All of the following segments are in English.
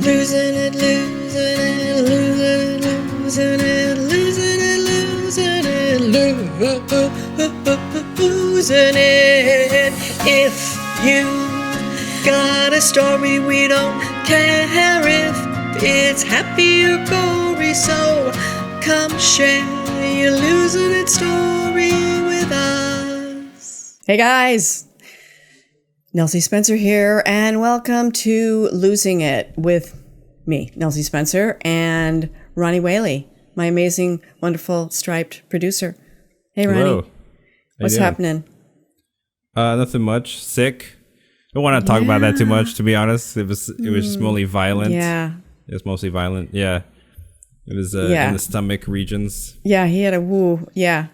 Losing it, losing it, losing it, losing it, losing it, losing it. If you got a story, we don't care if it's happy or gory. So come share your losing it story with us. Hey guys, Nelsie Spencer here, and welcome to Losing It with me, Nelsie Spencer, and Ronnie Whaley, my amazing, wonderful, striped producer. Hey, Ronnie. Hello. What's happening? Nothing much. Sick. Don't want to talk about that too much, to be honest. It was just mostly violent. Yeah. It was mostly violent. Yeah. It was in the stomach regions. Yeah, he had a woo. Yeah.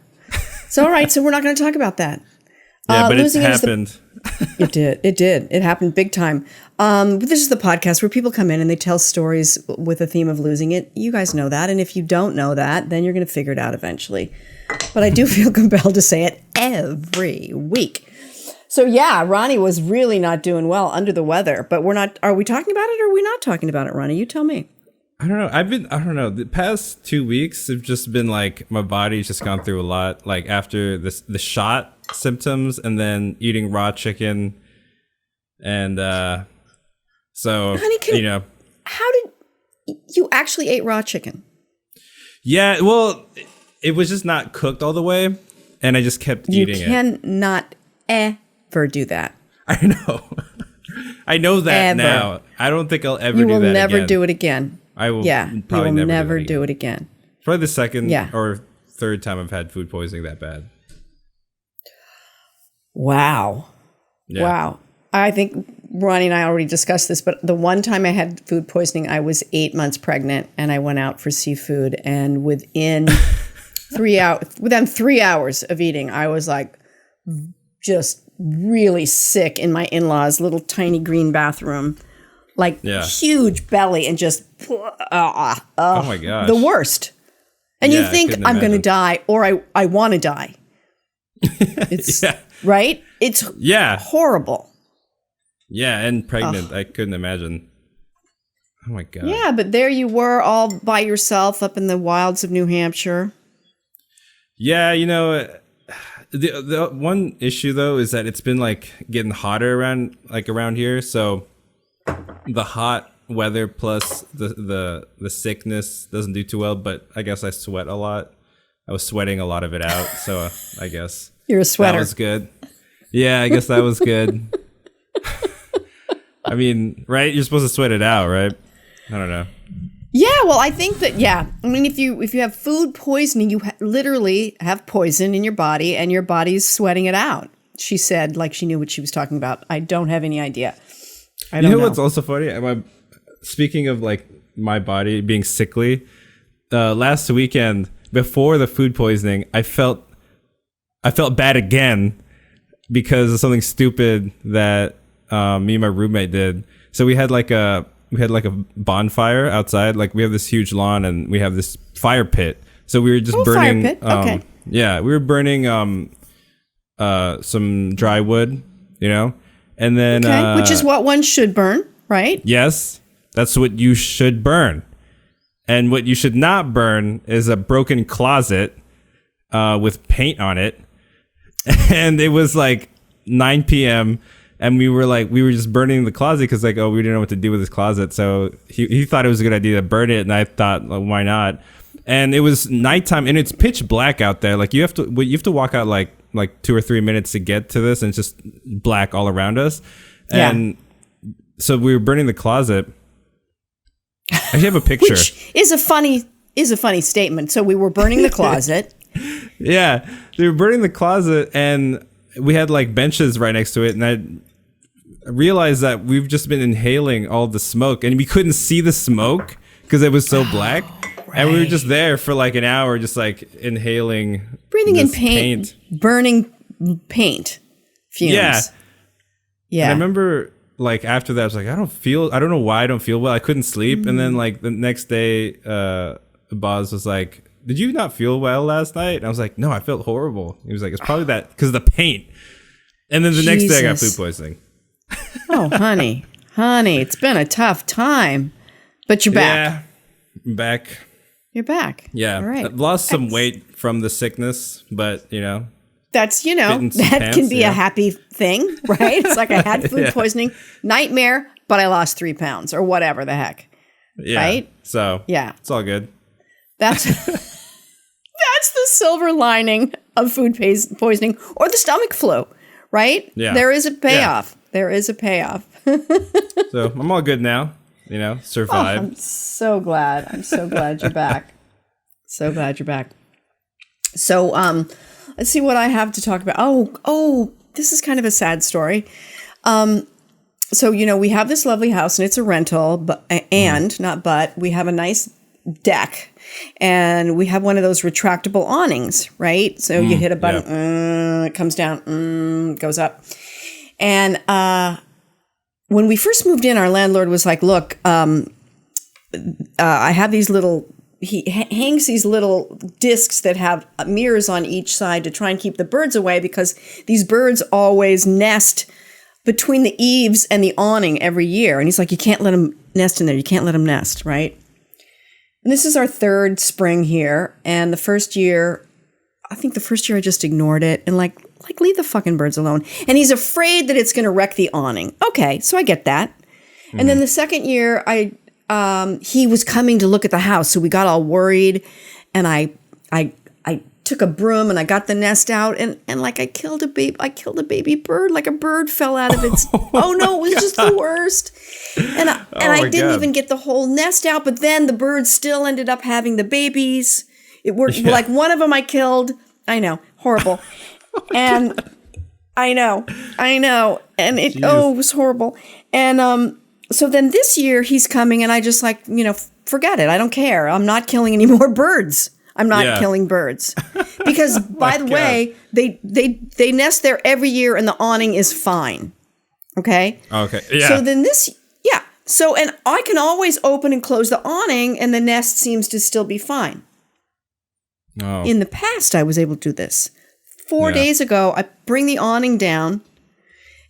So, all right. So we're not going to talk about that. Yeah, but it happened. It did. It happened big time. This is the podcast where people come in and they tell stories with a theme of losing it. You guys know that. And if you don't know that, then you're going to figure it out eventually. But I do feel compelled to say it every week. So yeah, Ronnie was really not doing well, under the weather. But are we talking about it or are we not talking about it, Ronnie? You tell me. I don't know. I don't know. The past 2 weeks have just been like, my body's just gone through a lot. Like after the shot symptoms and then eating raw chicken. And so, Honey, how did you actually ate raw chicken? Yeah, well, it was just not cooked all the way. And I just kept eating it. You cannot ever do that. I know. I know that now. I don't think I'll ever do that again. You will never do it again. I will probably never do it again. It's probably the second or third time I've had food poisoning that bad. Wow. Yeah. Wow. I think Ronnie and I already discussed this, but the one time I had food poisoning, I was 8 months pregnant and I went out for seafood, and within 3 hours of eating, I was like just really sick in my in-laws' little tiny green bathroom. Like huge belly and just, oh my gosh. The worst. And you think I'm going to die or I want to die. It's right. It's horrible. Yeah. And pregnant. I couldn't imagine. Oh my God. Yeah. But there you were all by yourself up in the wilds of New Hampshire. Yeah. The one issue though, is that it's been like getting hotter around here. So the hot weather plus the sickness doesn't do too well, but I guess I sweat a lot. I was sweating a lot of it out, so I guess you're a sweater. That was good. Yeah, I guess that was good. I mean, right? You're supposed to sweat it out, right? I don't know. Yeah, well, I think that I mean, if you have food poisoning, you literally have poison in your body, and your body's sweating it out. She said, like she knew what she was talking about. I don't have any idea. I don't know. What's also funny? Speaking of like my body being sickly, last weekend before the food poisoning, I felt bad again because of something stupid that me and my roommate did. So we had like a bonfire outside. Like we have this huge lawn and we have this fire pit. So we were just burning. Fire pit. Okay. Yeah, we were burning some dry wood, and then which is what one should burn, right? Yes, that's what you should burn. And what you should not burn is a broken closet with paint on it. And it was like 9 p.m. and we were just burning the closet because we didn't know what to do with this closet. So he thought it was a good idea to burn it, and I thought, why not? And it was nighttime, and it's pitch black out there. Like you have to walk out like 2 or 3 minutes to get to this, and it's just black all around us. And so we were burning the closet. I actually have a picture. Which is a funny statement. So we were burning the closet. Yeah, they were burning the closet, and we had like benches right next to it, and I realized that we've just been inhaling all the smoke, and we couldn't see the smoke because it was so black. Right. And we were just there for like an hour, just like inhaling, breathing in paint, burning paint fumes. Yeah. And I remember like after that, I was like, I don't know why I don't feel well. I couldn't sleep. And then like the next day, Boz was like, did you not feel well last night? And I was like, no, I felt horrible. He was like, it's probably that because of the paint. And then the next day I got food poisoning. Oh, honey, it's been a tough time. But you're back. Yeah, I'm back. You're back. Yeah, All right. I've lost some weight from the sickness, but That's, fitting some that pants, can be a happy thing, right? It's like I had food poisoning, nightmare, but I lost 3 pounds or whatever the heck. yeah. Right? So Yeah. it's all good. That's the silver lining of food poisoning or the stomach flu, right? Yeah. There is a payoff. There is a payoff. So I'm all good now. Survived. I'm so glad. I'm so glad you're back. So glad you're back. So, let's see what I have to talk about. Oh, this is kind of a sad story. So, we have this lovely house and it's a rental, but we have a nice deck and we have one of those retractable awnings, right? So you hit a button, it comes down, goes up. And, when we first moved in, our landlord was like, look, I have these he hangs these little discs that have mirrors on each side to try and keep the birds away because these birds always nest between the eaves and the awning every year. And he's like, you can't let them nest in there. You can't let them nest, right? And this is our third spring here. And I think the first year I just ignored it and like leave the fucking birds alone. And he's afraid that it's going to wreck the awning. Okay, so I get that. And then the second year, he was coming to look at the house, so we got all worried. And I took a broom and I got the nest out and like I killed a baby bird. Like a bird fell out of its. Oh no, it was just the worst. And I didn't even get the whole nest out. But then the birds still ended up having the babies. It worked. Yeah. Like one of them I killed. I know, horrible. And I know. And it was horrible. And so then this year he's coming and I just like, forget it. I don't care. I'm not killing any more birds. I'm not killing birds. Because by the way, they nest there every year and the awning is fine. Okay? Okay. Yeah. So then So and I can always open and close the awning and the nest seems to still be fine. Oh. In the past I was able to do this. 4 days ago, I bring the awning down,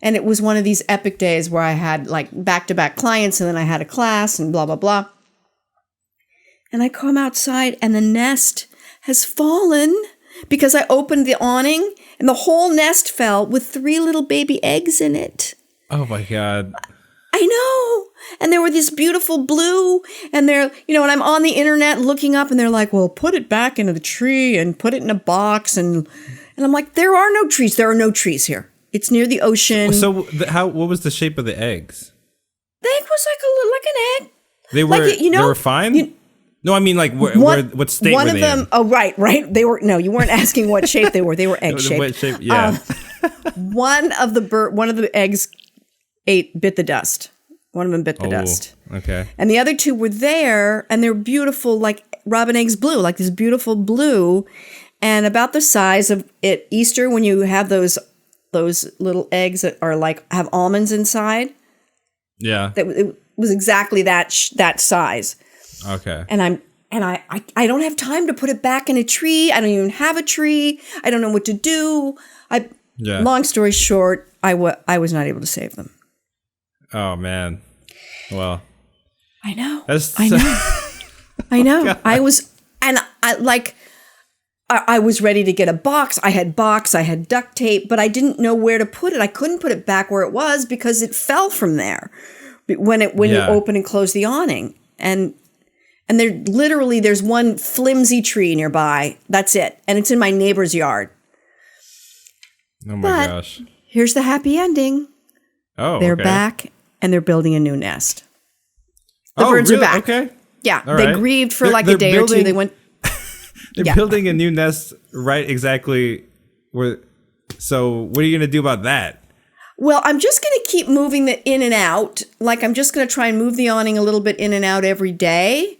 and it was one of these epic days where I had like back-to-back clients, and then I had a class, and blah, blah, blah. And I come outside, and the nest has fallen because I opened the awning, and the whole nest fell with 3 little baby eggs in it. Oh, my God. I know. And there were this beautiful blue and they're, and I'm on the internet looking up and they're like, well, put it back into the tree and put it in a box. And I'm like, there are no trees. There are no trees here. It's near the ocean. So what was the shape of the eggs? The egg was like an egg. They were, they were fine? No, I mean like what state were they in? Oh, right. They were, no, you weren't asking what shape they were. They were egg shaped. What shape? Yeah. One of the eggs bit the dust. One of them bit the dust. Okay. And the other 2 were there, and they're beautiful, like robin eggs blue, like this beautiful blue, and about the size of it. Easter, when you have those little eggs that are like have almonds inside. Yeah. It was exactly that size. Okay. And I don't have time to put it back in a tree. I don't even have a tree. I don't know what to do. Long story short, I was not able to save them. Oh man. Well. I know. I know. God. I was ready to get a box. I had duct tape, but I didn't know where to put it. I couldn't put it back where it was because it fell from there when you open and close the awning. And there's one flimsy tree nearby. That's it. And it's in my neighbor's yard. Oh my gosh. Here's the happy ending. Oh, they're back and they're building a new nest. The birds are back. Okay. Yeah. All they right. grieved for a day or 2. They went. They're building a new nest right exactly where. So what are you going to do about that? Well, I'm just going to keep moving it in and out. Like I'm just going to try and move the awning a little bit in and out every day.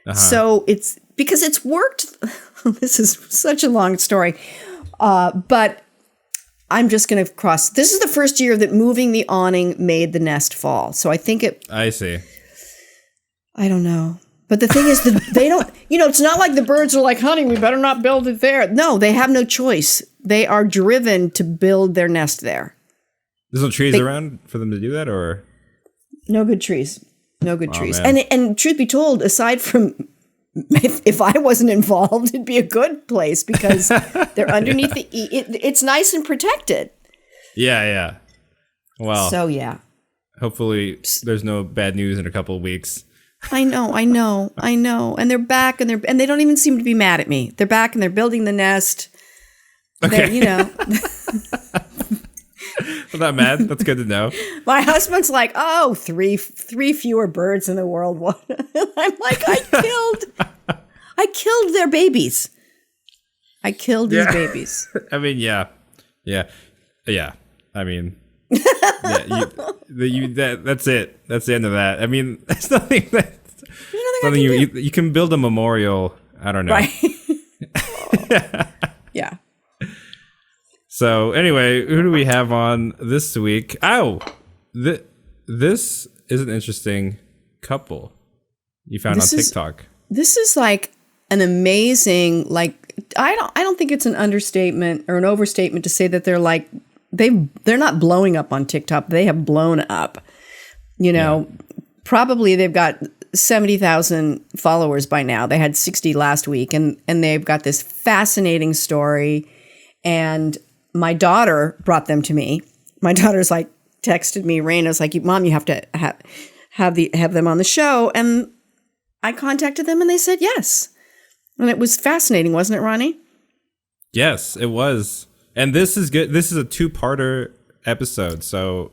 Uh-huh. So it's because it's worked. This is such a long story. But I'm just going to cross. This is the first year that moving the awning made the nest fall. So I think I see. I don't know. But the thing is that they don't, it's not like the birds are like, honey, we better not build it there. No, they have no choice. They are driven to build their nest there. There's no trees around for them to do that or? No good trees. No good trees. Man. And truth be told, aside from if I wasn't involved, it'd be a good place because they're underneath it's nice and protected. Yeah. Well, so yeah. Hopefully there's no bad news in a couple of weeks. I know. And they're back and they don't even seem to be mad at me. They're back and they're building the nest. Okay. They're, I'm not mad. That's good to know. My husband's like, oh, three fewer birds in the world. I'm like, I killed their babies. I killed these babies. I mean, yeah. I mean, that's it. That's the end of that. I mean, there's nothing you can build a memorial. I don't know. Right. Yeah. So anyway, who do we have on this week? Oh, this is an interesting couple you found on TikTok. This is like an amazing, like, I don't think it's an understatement or an overstatement to say that they're like, they're not blowing up on TikTok. They have blown up. Probably they've got 70,000 followers by now. They had 60 last week, and they've got this fascinating story. And my daughter brought them to me. My daughter's like texted me. Raina's like, "Mom, you have to have them on the show." And I contacted them, and they said yes. And it was fascinating, wasn't it, Ronnie? Yes, it was. And this is good. This is a 2-parter episode. So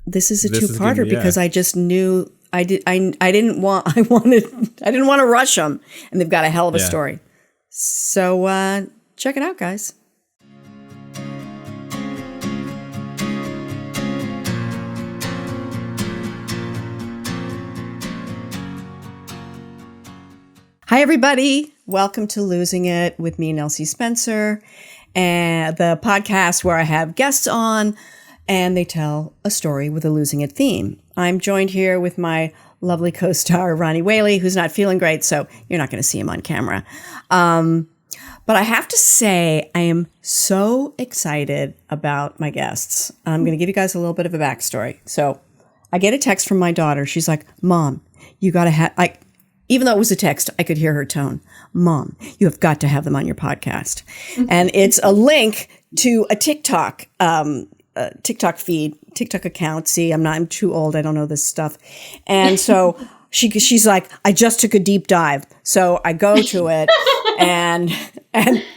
this is a 2-parter because I just knew I didn't want to rush them, and they've got a hell of a story. So check it out, guys. Hi, everybody. Welcome to Losing It with me, Nelsie Spencer, and the podcast where I have guests on and they tell a story with a losing it theme. I'm joined here with my lovely co-star, Ronnie Whaley, who's not feeling great, so you're not going to see him on camera. But I have to say, I am so excited about my guests. I'm going to give you guys a little bit of a backstory. So I get a text from my daughter. She's like, "Mom, you got to have..." Even though it was a text, I could hear her tone. "Mom, you have got to have them on your podcast." And it's a link to a TikTok feed, TikTok account. See, I'm too old. I don't know this stuff. And so she's like, "I just took a deep dive." So I go to it and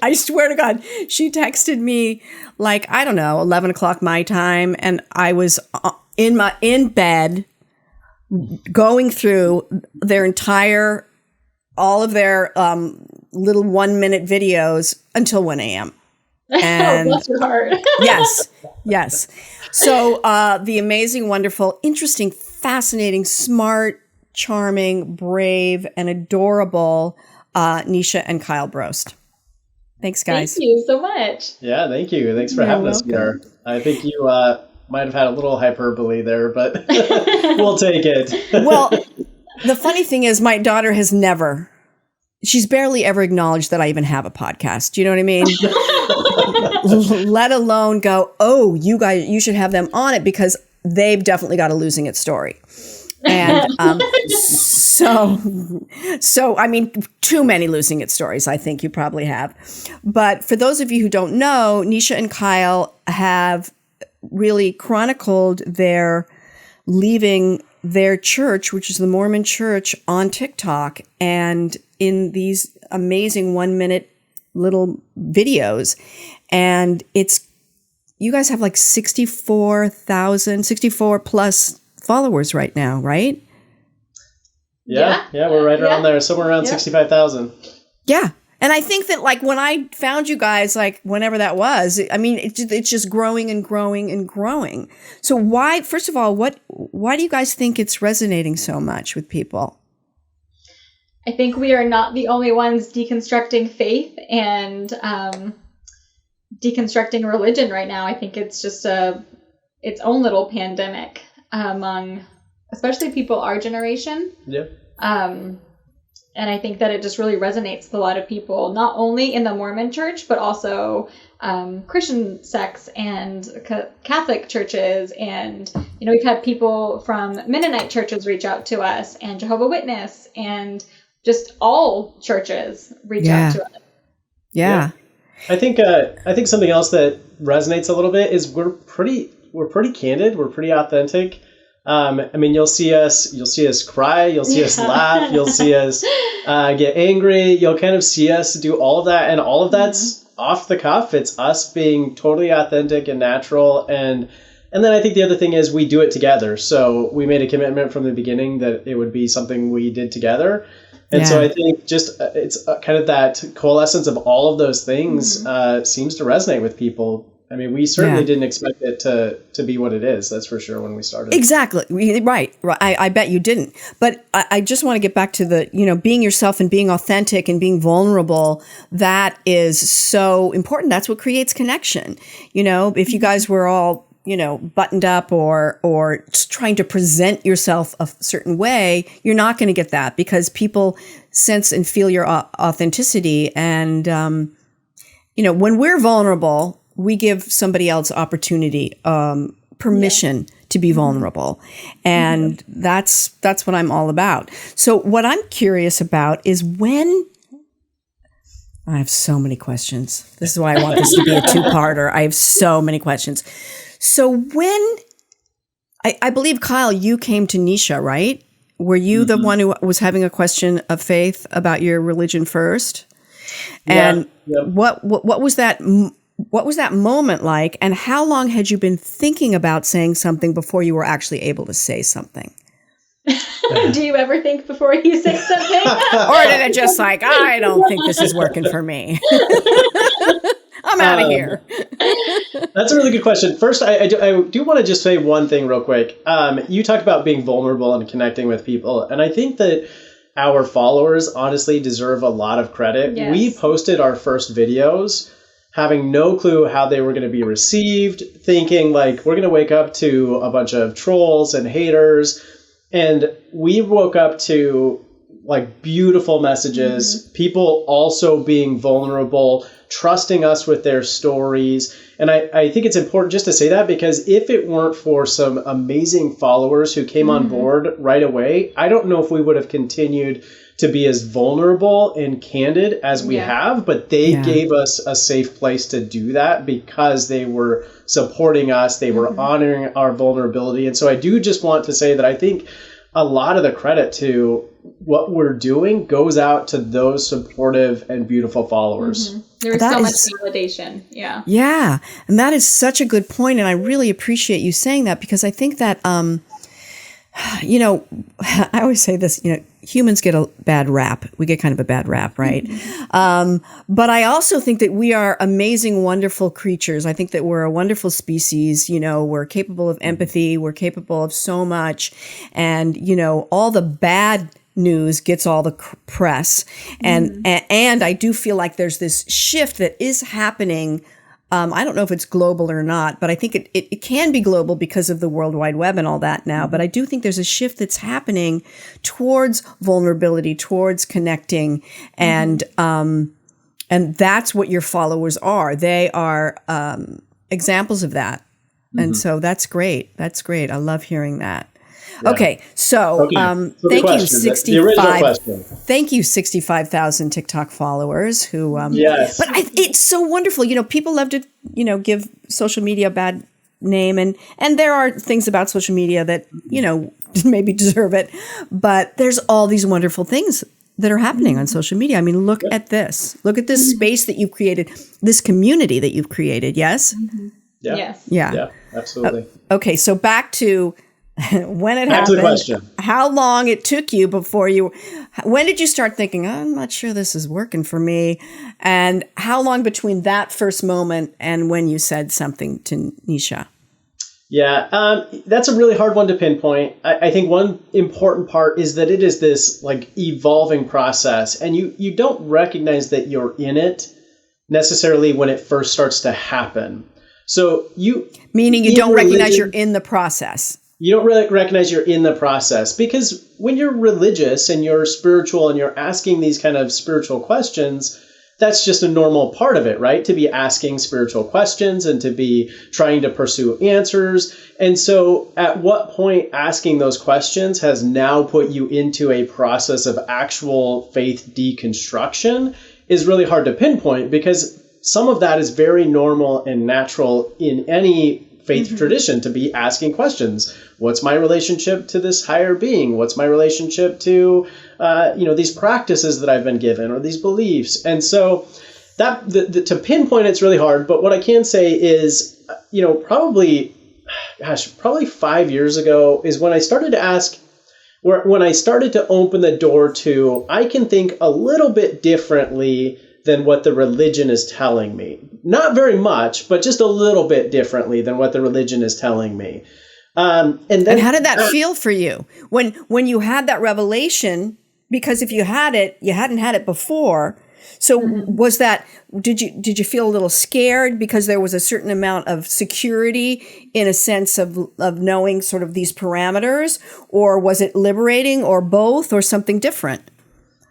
I swear to God, she texted me like, I don't know, 11 o'clock my time. And I was in bed, going through all of their little 1-minute videos until 1 a.m. And bless your heart. Yes. So the amazing, wonderful, interesting, fascinating, smart, charming, brave, and adorable Neesha and Kyle Brost. Thanks, guys. Thank you so much. Yeah, thank you. Thanks for having us here. I think you might have had a little hyperbole there, but we'll take it. Well, the funny thing is my daughter has she's barely ever acknowledged that I even have a podcast. Do you know what I mean? Let alone go, "Oh, you guys, you should have them on it because they've definitely got a losing it story." And so I mean, too many losing it stories, I think you probably have. But for those of you who don't know, Neesha and Kyle have really chronicled their leaving their church, which is the Mormon Church, on TikTok, and in these amazing 1-minute little videos. And you guys have like 64 plus followers right now, right? Yeah, we're right around there, somewhere around 65,000. Yeah. And I think that like when I found you guys, like whenever that was, I mean, it's just growing and growing and growing. So first of all, why do you guys think it's resonating so much with people? I think we are not the only ones deconstructing faith and deconstructing religion right now. I think it's just its own little pandemic among especially people our generation. Yeah. And I think that it just really resonates with a lot of people, not only in the Mormon church, but also Christian sects and Catholic churches. And, we've had people from Mennonite churches reach out to us, and Jehovah's Witness, and just all churches reach out to us. Yeah. I think something else that resonates a little bit is we're pretty candid. We're pretty authentic. You'll see us cry, you'll see us laugh, you'll see us get angry, you'll kind of see us do all of that, and all of that's off the cuff. It's us being totally authentic and natural, and then I think the other thing is we do it together. So we made a commitment from the beginning that it would be something we did together. And so I think just it's kind of that coalescence of all of those things seems to resonate with people. I mean, we certainly didn't expect it to be what it is. That's for sure when we started. Exactly. Right. I bet you didn't. But I just want to get back to the, being yourself and being authentic and being vulnerable. That is so important. That's what creates connection. If you guys were all, buttoned up or trying to present yourself a certain way, you're not going to get that, because people sense and feel your authenticity. And, when we're vulnerable, we give somebody else opportunity, permission to be vulnerable. And that's what I'm all about. So what I'm curious about is I have so many questions. This is why I want this to be a two-parter. I have so many questions. So when, I believe, Kyle, you came to Neesha, right? Were you the one who was having a question of faith about your religion first? And what was that? What was that moment like? And how long had you been thinking about saying something before you were actually able to say something? Do you ever think before you say something? Or did it just like, I don't think this is working for me? I'm out of here. That's a really good question. First, I do want to just say one thing real quick. You talk about being vulnerable and connecting with people. And I think that our followers honestly deserve a lot of credit. Yes. We posted our first videos having no clue how they were going to be received, thinking like, we're going to wake up to a bunch of trolls and haters. And we woke up to like beautiful messages, people also being vulnerable, trusting us with their stories. And I think it's important just to say that, because if it weren't for some amazing followers who came on board right away, I don't know if we would have continued to be as vulnerable and candid as we have, but they gave us a safe place to do that because they were supporting us. They were honoring our vulnerability. And so I do just want to say that I think a lot of the credit to what we're doing goes out to those supportive and beautiful followers. There's so much validation. Yeah. Yeah. And that is such a good point. And I really appreciate you saying that, because I think that, I always say this, humans get a bad rap. We get kind of a bad rap, right? But I also think that we are amazing, wonderful creatures. I think that we're a wonderful species. We're capable of empathy. We're capable of so much. And, all the bad news gets all the press. And I do feel like there's this shift that is happening. I don't know if it's global or not, but I think it can be global because of the World Wide Web and all that now. But I do think there's a shift that's happening towards vulnerability, towards connecting. And that's what your followers are. They are examples of that. And so that's great. That's great. I love hearing that. Yeah. Okay, so thank you, 65. Thank you, 65,000 TikTok followers who. Yes. But it's so wonderful. People love to give social media a bad name, and there are things about social media that maybe deserve it, but there's all these wonderful things that are happening on social media. I mean, look at this. Look at this space that you've created, this community that you've created. Yes. Yeah. Yes. Yeah. Absolutely. Okay, so back to. When it Back happened, to the question. How long it took you before when did you start thinking, I'm not sure this is working for me? And how long between that first moment and when you said something to Neesha? Yeah, that's a really hard one to pinpoint. I think one important part is that it is this like evolving process, and you don't recognize that you're in it necessarily when it first starts to happen. So meaning you don't recognize you're in the process. you don't really recognize you're in the process, because when you're religious and you're spiritual and you're asking these kind of spiritual questions, that's just a normal part of it, right? To be asking spiritual questions and to be trying to pursue answers. And so at what point asking those questions has now put you into a process of actual faith deconstruction is really hard to pinpoint, because some of that is very normal and natural in any faith tradition, to be asking questions. What's my relationship to this higher being? What's my relationship to, these practices that I've been given, or these beliefs? And so that to pinpoint it's really hard. But what I can say is, probably 5 years ago is when I started to ask, when I started to open the door to, I can think a little bit differently than what the religion is telling me. Not very much, but just a little bit differently than what the religion is telling me. And how did that feel for you when you had that revelation? Because if you had it, you hadn't had it before. So was that, did you feel a little scared because there was a certain amount of security in a sense of knowing sort of these parameters, or was it liberating, or both, or something different?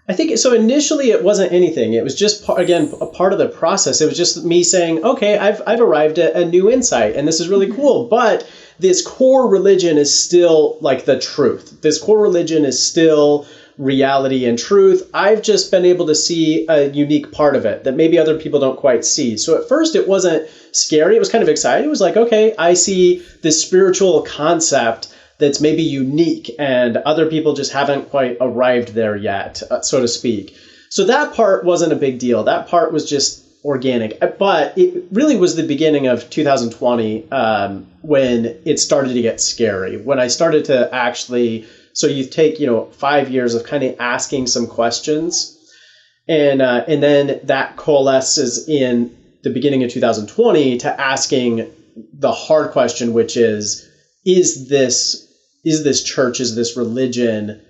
I think so. Initially, it wasn't anything. It was just, again, a part of the process. It was just me saying, okay, I've arrived at a new insight, and this is really cool. But this core religion is still like the truth. This core religion is still reality and truth. I've just been able to see a unique part of it that maybe other people don't quite see. So at first, it wasn't scary. It was kind of exciting. It was like, okay, I see this spiritual concept that's maybe unique and other people just haven't quite arrived there yet, so to speak. So that part wasn't a big deal. That part was just organic. But it really was the beginning of 2020 when it started to get scary, when I started to actually, so you take, 5 years of kind of asking some questions, and then that coalesces in the beginning of 2020 to asking the hard question, which is this church, is this religion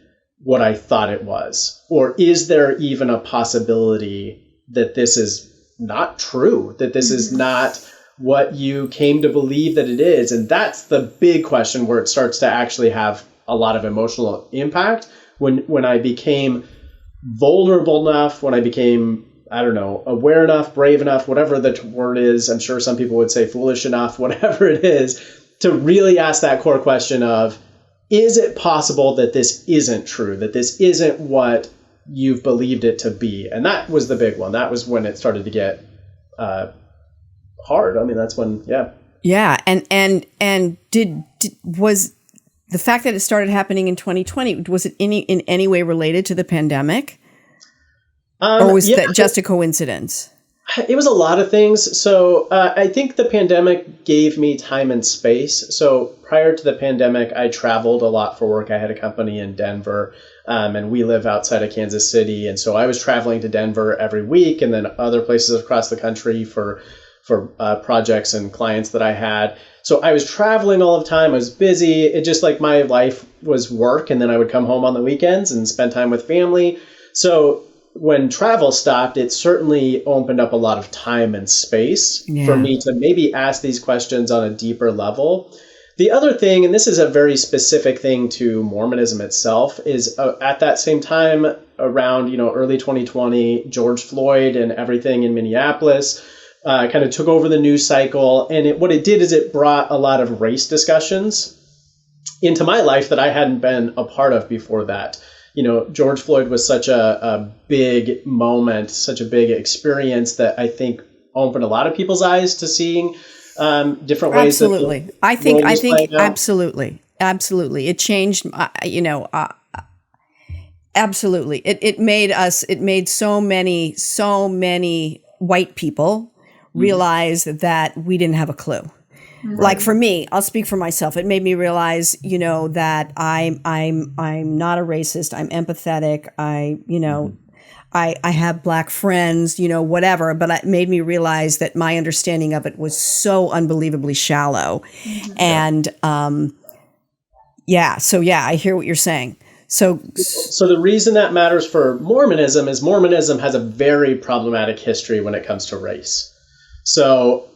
what I thought it was? Or is there even a possibility that this is not true, that this is not what you came to believe that it is? And that's the big question where it starts to actually have a lot of emotional impact. When I became vulnerable enough, when I became, aware enough, brave enough, whatever the word is, I'm sure some people would say foolish enough, whatever it is, to really ask that core question of, is it possible that this isn't true, that this isn't what you've believed it to be? And that was the big one. That was when it started to get hard. I mean, that's when, yeah. Yeah. And was the fact that it started happening in 2020, was it in any way related to the pandemic? Or was that just a coincidence? It was a lot of things. So I think the pandemic gave me time and space. So prior to the pandemic, I traveled a lot for work. I had a company in Denver, and we live outside of Kansas City. And so I was traveling to Denver every week, and then other places across the country for projects and clients that I had. So I was traveling all the time. I was busy. It just like my life was work, and then I would come home on the weekends and spend time with family. So when travel stopped, it certainly opened up a lot of time and space for me to maybe ask these questions on a deeper level. The other thing, and this is a very specific thing to Mormonism itself, is at that same time around, early 2020, George Floyd and everything in Minneapolis kind of took over the news cycle. And what it did is it brought a lot of race discussions into my life that I hadn't been a part of before that. George Floyd was such a big moment, such a big experience that I think opened a lot of people's eyes to seeing different ways. Absolutely. I think absolutely. It changed, absolutely. It made so many white people realize that we didn't have a clue. Right. Like for me, I'll speak for myself. It made me realize, that I'm not a racist. I'm empathetic. I have Black friends, whatever. But it made me realize that my understanding of it was so unbelievably shallow. And I hear what you're saying. So the reason that matters for Mormonism is Mormonism has a very problematic history when it comes to race. So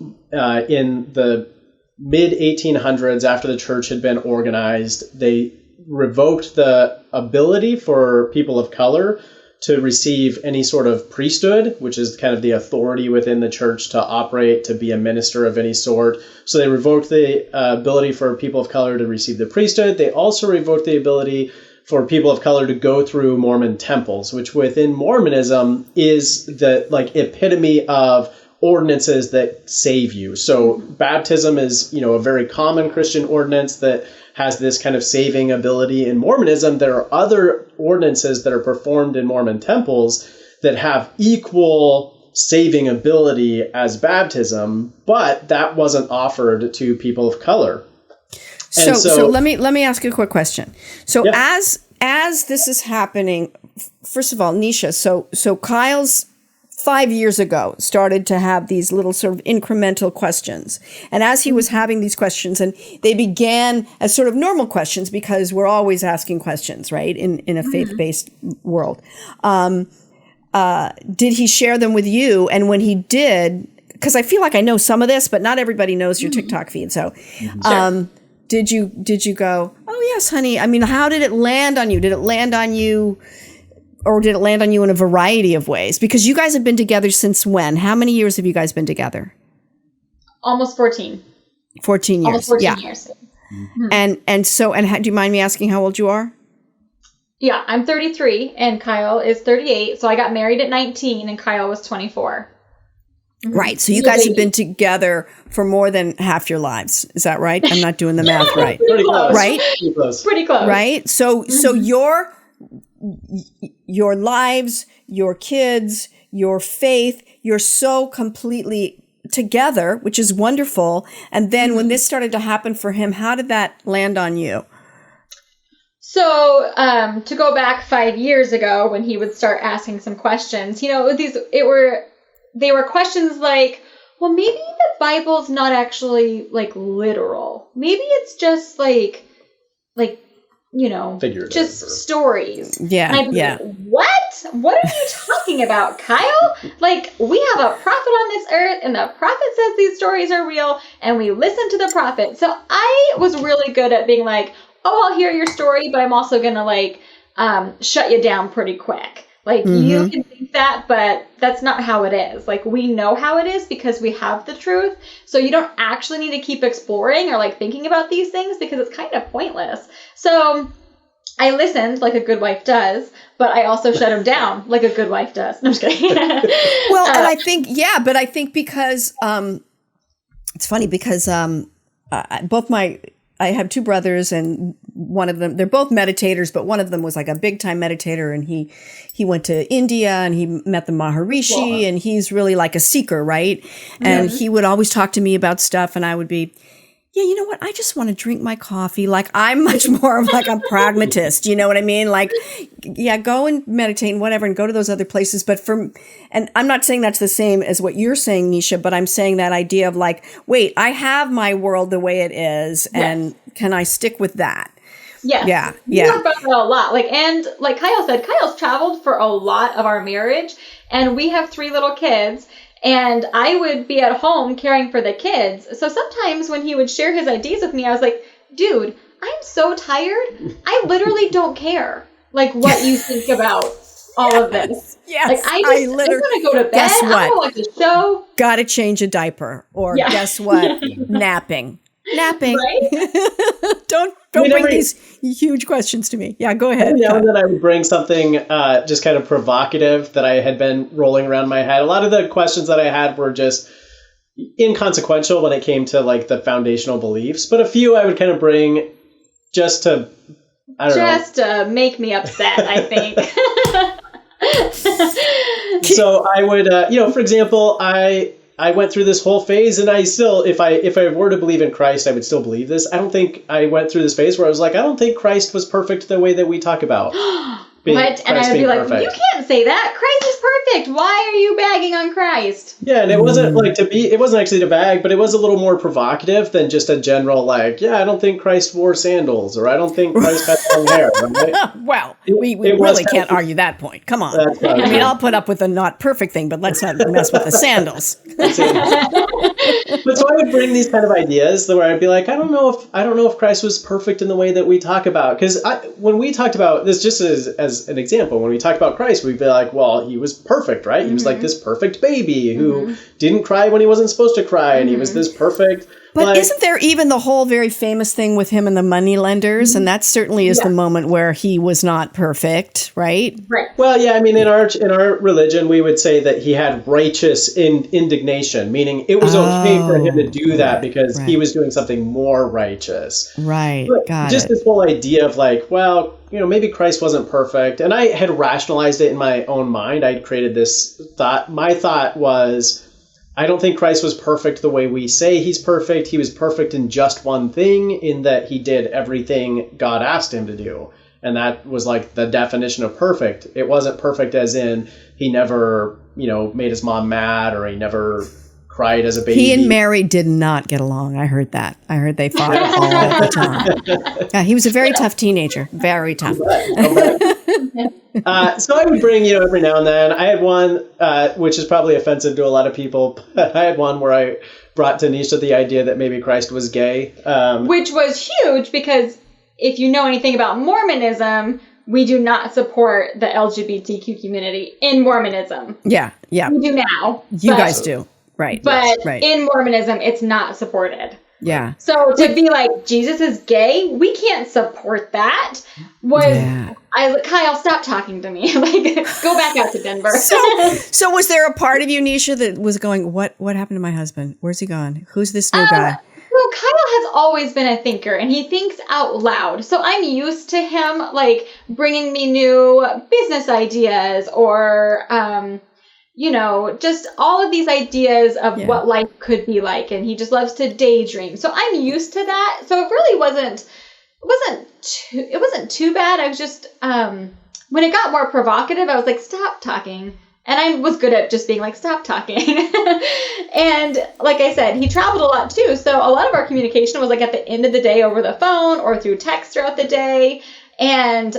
in the mid 1800s, after the church had been organized, they revoked the ability for people of color to receive any sort of priesthood, which is kind of the authority within the church to operate, to be a minister of any sort. So they revoked the ability for people of color to receive the priesthood. They also revoked the ability for people of color to go through Mormon temples, which within Mormonism is the like epitome of ordinances that save you. So baptism is, a very common Christian ordinance that has this kind of saving ability. In Mormonism, there are other ordinances that are performed in Mormon temples that have equal saving ability as baptism, but that wasn't offered to people of color. So let me ask you a quick question. So yeah. as this is happening, first of all, Neesha, so Kyle's 5 years ago started to have these little sort of incremental questions. And as he was having these questions, and they began as sort of normal questions because we're always asking questions, right, in a faith-based world. Did he share them with you? And when he did, because I feel like I know some of this, but not everybody knows your TikTok feed. So did you go, oh, yes, honey. I mean, how did it land on you? Did it land on you? Or did it land on you in a variety of ways? Because you guys have been together since when? How many years have you guys been together? Almost 14. 14 years. Almost 14 years. And do you mind me asking how old you are? Yeah, I'm 33 and Kyle is 38. So I got married at 19 and Kyle was 24. Right. So you guys have been together for more than half your lives. Is that right? I'm not doing the math right. Pretty close. Right? Pretty close. Right? So your lives, your kids, your faith, you're so completely together, which is wonderful. And then when this started to happen for him, how did that land on you? So to go back 5 years ago when he would start asking some questions, they were questions like, well, maybe the Bible's not actually like literal. Maybe it's just like figurative, just stories. Yeah. And I'd be like, what? What are you talking about, Kyle? Like, we have a prophet on this earth, and the prophet says these stories are real, and we listen to the prophet. So I was really good at being like, oh, I'll hear your story, but I'm also going to shut you down pretty quick. Like, you can think that, but that's not how it is. Like, we know how it is because we have the truth. So you don't actually need to keep exploring or thinking about these things because it's kind of pointless. So I listened like a good wife does, but I also shut him down like a good wife does. No, I'm just kidding. Well, and I think because it's funny because I have two brothers, and one of them, they're both meditators, but one of them was like a big time meditator, and he went to India and he met the Maharishi, and he's really like a seeker, right? And he would always talk to me about stuff, and I would be, yeah, you know what? I just want to drink my coffee. Like, I'm much more of like a pragmatist, you know what I mean? Like, yeah, go and meditate and whatever and go to those other places. But and I'm not saying that's the same as what you're saying, Neesha, but I'm saying that idea of like, wait, I have my world the way it is, and can I stick with that? Yes. Yeah. We talk about that a lot. And like Kyle said, Kyle's traveled for a lot of our marriage, and we have 3 little kids. And I would be at home caring for the kids. So sometimes when he would share his ideas with me, I was like, dude, I'm so tired. I literally don't care, like, what you think about all of this. Yes. Like, I'm going to go to bed. Guess what? I'm going to watch a show. Got to change a diaper. Or guess what? Napping. Right? Don't bring these huge questions to me. Yeah, go ahead. Every now and then I would bring something just kind of provocative that I had been rolling around my head. A lot of the questions that I had were just inconsequential when it came to like the foundational beliefs, but a few I would kind of bring just to, to make me upset, I think. So I would, for example, I went through this whole phase, and I still, if I were to believe in Christ, I would still believe this. I don't think I went through this phase where I was like, I don't think Christ was perfect the way that we talk about. what? And I would be like, perfect. You can't say that. Christ is perfect. Why are you bagging on Christ? Yeah, and it wasn't it wasn't actually to bag, but it was a little more provocative than just a general like, yeah, I don't think Christ wore sandals, or I don't think Christ had long hair. Right? Well, we really can't argue that point. Come on. I mean, I'll put up with a not perfect thing, but let's not mess with the sandals. But so I would bring these kind of ideas where I'd be like, I don't know if Christ was perfect in the way that we talk about, because when we talked about this, just as an example, when we talked about Christ, we'd be like, well, he was perfect, right? He was like this perfect baby who didn't cry when he wasn't supposed to cry, and he was this perfect. But isn't there even the whole very famous thing with him and the moneylenders? And that certainly is the moment where he was not perfect, right? Right. Well, yeah, I mean, in our religion, we would say that he had righteous indignation, meaning it was okay for him to do that because he was doing something more righteous. Right. Just this whole idea of like, well, maybe Christ wasn't perfect. And I had rationalized it in my own mind. I created this thought. My thought was, I don't think Christ was perfect the way we say he's perfect. He was perfect in just one thing, in that he did everything God asked him to do. And that was like the definition of perfect. It wasn't perfect as in he never, made his mom mad, or he never cried as a baby. He and Mary did not get along. I heard that. I heard they fought all the time. Yeah, he was a very tough teenager. Very tough. So I would bring, every now and then. I had one, which is probably offensive to a lot of people, but I had one where I brought to Neesha the idea that maybe Christ was gay. Which was huge, because if you know anything about Mormonism, we do not support the LGBTQ community in Mormonism. Yeah. We do now. You guys do. Right. But in Mormonism, it's not supported. Yeah. So to be like, Jesus is gay, we can't support that. Kyle, stop talking to me. Go back out to Denver. So was there a part of you, Neesha, that was going, what happened to my husband? Where's he gone? Who's this new guy? Well, Kyle has always been a thinker, and he thinks out loud. So I'm used to him, bringing me new business ideas or, just all of these ideas of what life could be like. And he just loves to daydream. So I'm used to that. So it really wasn't too bad. I was just, when it got more provocative, I was like, stop talking. And I was good at just being like, stop talking. And like I said, he traveled a lot too. So a lot of our communication was at the end of the day over the phone or through text throughout the day. And,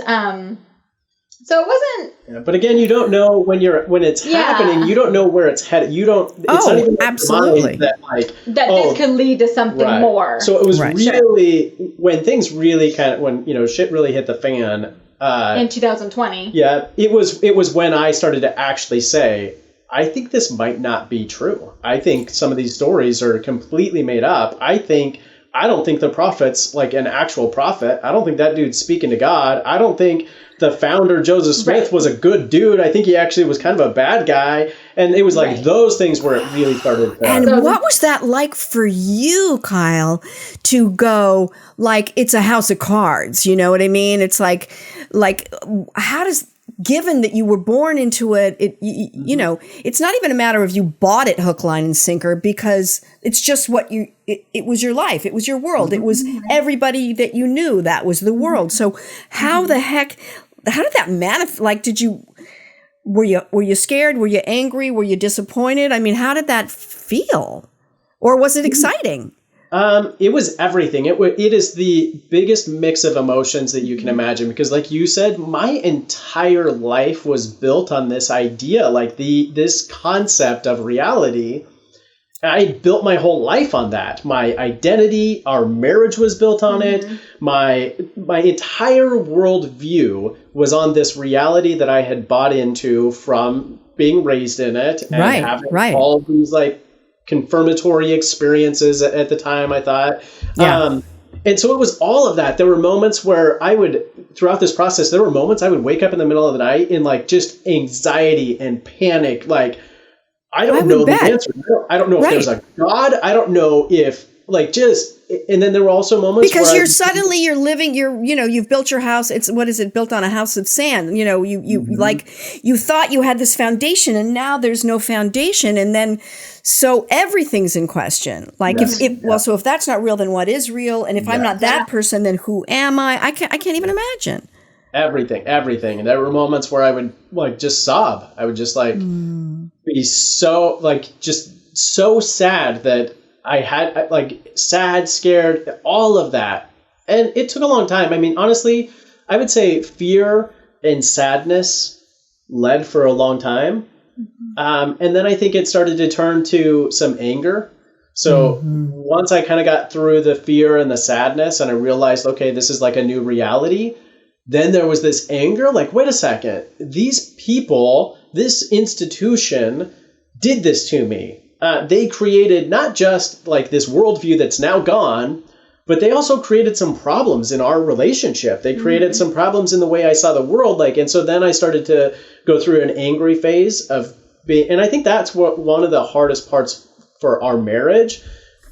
so it wasn't. Yeah, but again, you don't know when it's happening. You don't know where it's headed. You don't. It's not even absolutely that this could lead to something more. So it was really when things really when shit really hit the fan. In 2020. Yeah, it was when I started to actually say, I think this might not be true. I think some of these stories are completely made up. I don't think the prophet's an actual prophet. I don't think that dude's speaking to God. I don't think the founder, Joseph Smith, was a good dude. I think he actually was kind of a bad guy. And it was those things where it really started. And what was that like for you, Kyle, to go it's a house of cards? You know what I mean? It's how does... Given that you were born into it, it's not even a matter of you bought it hook, line, and sinker, because it's just it was your life. It was your world. It was everybody that you knew. That was the world. So how did that manifest? Were you scared? Were you angry? Were you disappointed? I mean, how did that feel? Or was it exciting? It was everything. It is the biggest mix of emotions that you can imagine, because like you said, my entire life was built on this idea, this concept of reality. I built my whole life on that. My identity, our marriage was built on it. My entire worldview was on this reality that I had bought into from being raised in it and having all of these confirmatory experiences at the time, I thought. Yeah. And so it was all of that. There were moments where throughout this process, I would wake up in the middle of the night in just anxiety and panic. I don't know the answer. I don't know if there's a God. I don't know if and then there were also moments because you're living, you've built your house. It's, what is it? Built on a house of sand. You thought you had this foundation, and now there's no foundation. And then, so everything's in question. If that's not real, then what is real? And if I'm not that person, then who am I? I can't even imagine. everything. And there were moments where I would like just sob. I would just like be so like just so sad that I had like sad, scared, all of that. And it took a long time. I mean, honestly, I would say fear and sadness led for a long time. And then I think it started to turn to some anger. So once I kind of got through the fear and the sadness and I realized, okay, this is like a new reality, then there was this anger, like, wait a second, these people, this institution did this to me. They created not just like this worldview that's now gone, but they also created some problems in our relationship. They created some problems in the way I saw the world. Like, and so then I started to go through an angry phase of being, and I think that's what one of the hardest parts for our marriage,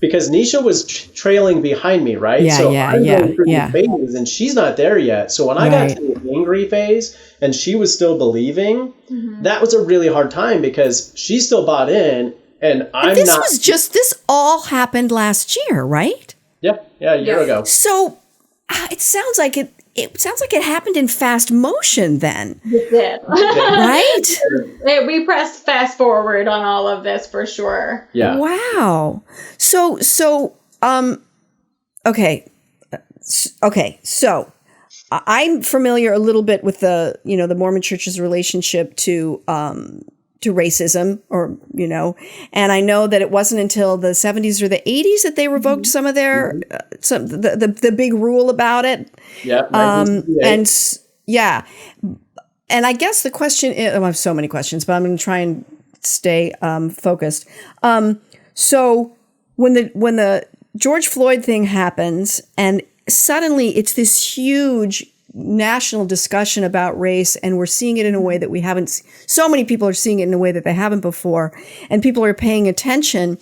because Neesha was trailing behind me, right? Yeah, so yeah, I'm yeah, going through yeah. these phases and she's not there yet. So when I got to the angry phase and she was still believing, that was a really hard time because she still bought in and I'm this not. This all happened last year, right? Yeah, a year ago. So it sounds like it happened in fast motion then, It did. right? We pressed fast forward on all of this for sure. Yeah. Wow. So okay. So I'm familiar a little bit with the Mormon Church's relationship to racism, or and I know that it wasn't until the 70s or the 80s that they revoked some of their the big rule about it. Yeah. And I guess the question is, I have so many questions, but I'm going to try and stay focused. So when the George Floyd thing happens, and suddenly it's this huge national discussion about race, and we're seeing it in a way that we haven't. So many people are seeing it in a way that they haven't before, and people are paying attention.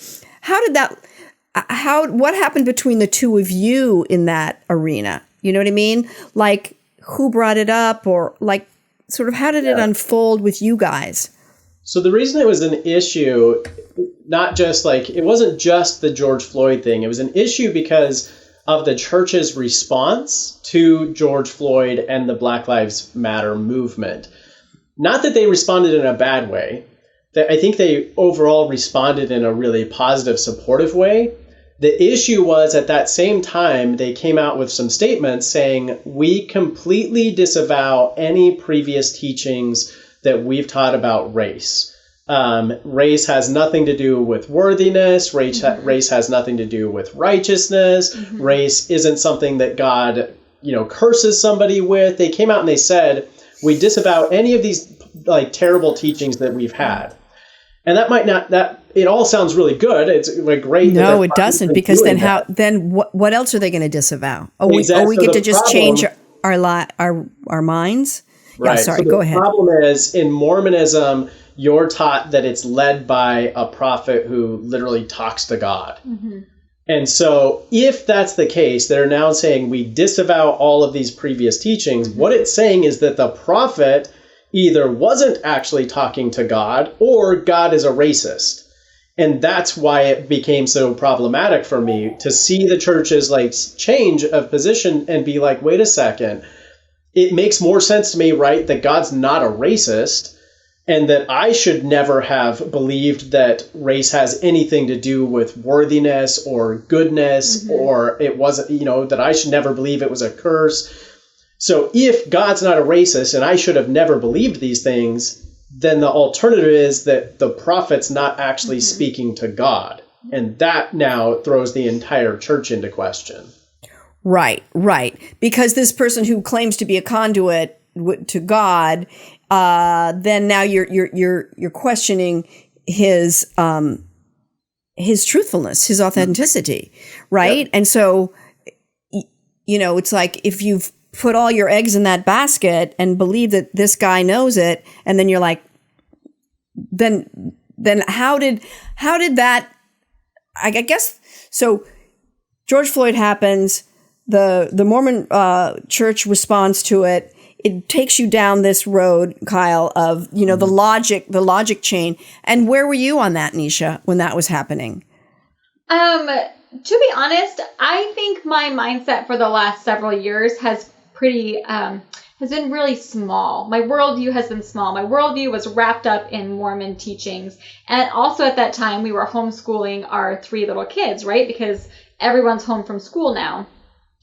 What happened between the two of you in that arena? You know what I mean? Like, who brought it up, or like, sort of how did it unfold with you guys? So the reason it was an issue, not just like, it wasn't just the George Floyd thing. It was an issue because of the church's response to George Floyd and the Black Lives Matter movement. Not that they responded in a bad way. I think they overall responded in a really positive, supportive way. The issue was, at that same time, they came out with some statements saying, we completely disavow any previous teachings that we've taught about race. Race has nothing to do with worthiness. Race has nothing to do with righteousness. Race isn't something that God, curses somebody with. They came out and they said, we disavow any of these like terrible teachings that we've had. And that might not, it all sounds really good. It's like great. No, it doesn't, because then what else are they going to disavow? We Exactly. get to just change our minds? Right. Yeah, sorry, so go ahead. The problem is, in Mormonism, you're taught that it's led by a prophet who literally talks to God. And so if that's the case, they're now saying we disavow all of these previous teachings. What it's saying is that the prophet either wasn't actually talking to God, or God is a racist. And that's why it became so problematic for me to see the church's like change of position and be like, wait a second, it makes more sense to me, right, that God's not a racist, and that I should never have believed that race has anything to do with worthiness or goodness, or it wasn't, that I should never believe it was a curse. So if God's not a racist and I should have never believed these things, then the alternative is that the prophet's not actually speaking to God. And that now throws the entire church into question. Right. Because this person who claims to be a conduit to God, then now you're questioning his truthfulness, his authenticity, right? Yep. And so, it's like if you've put all your eggs in that basket and believe that this guy knows it, and then you're like, then how did that? I guess so. George Floyd happens. The Mormon church responds to it. It takes you down this road, Kyle, of the logic chain. And where were you on that, Neesha, when that was happening? To be honest, I think my mindset for the last several years has pretty has been really small. My worldview has been small. My worldview was wrapped up in Mormon teachings. And also at that time, we were homeschooling our 3 little kids, right? Because everyone's home from school now.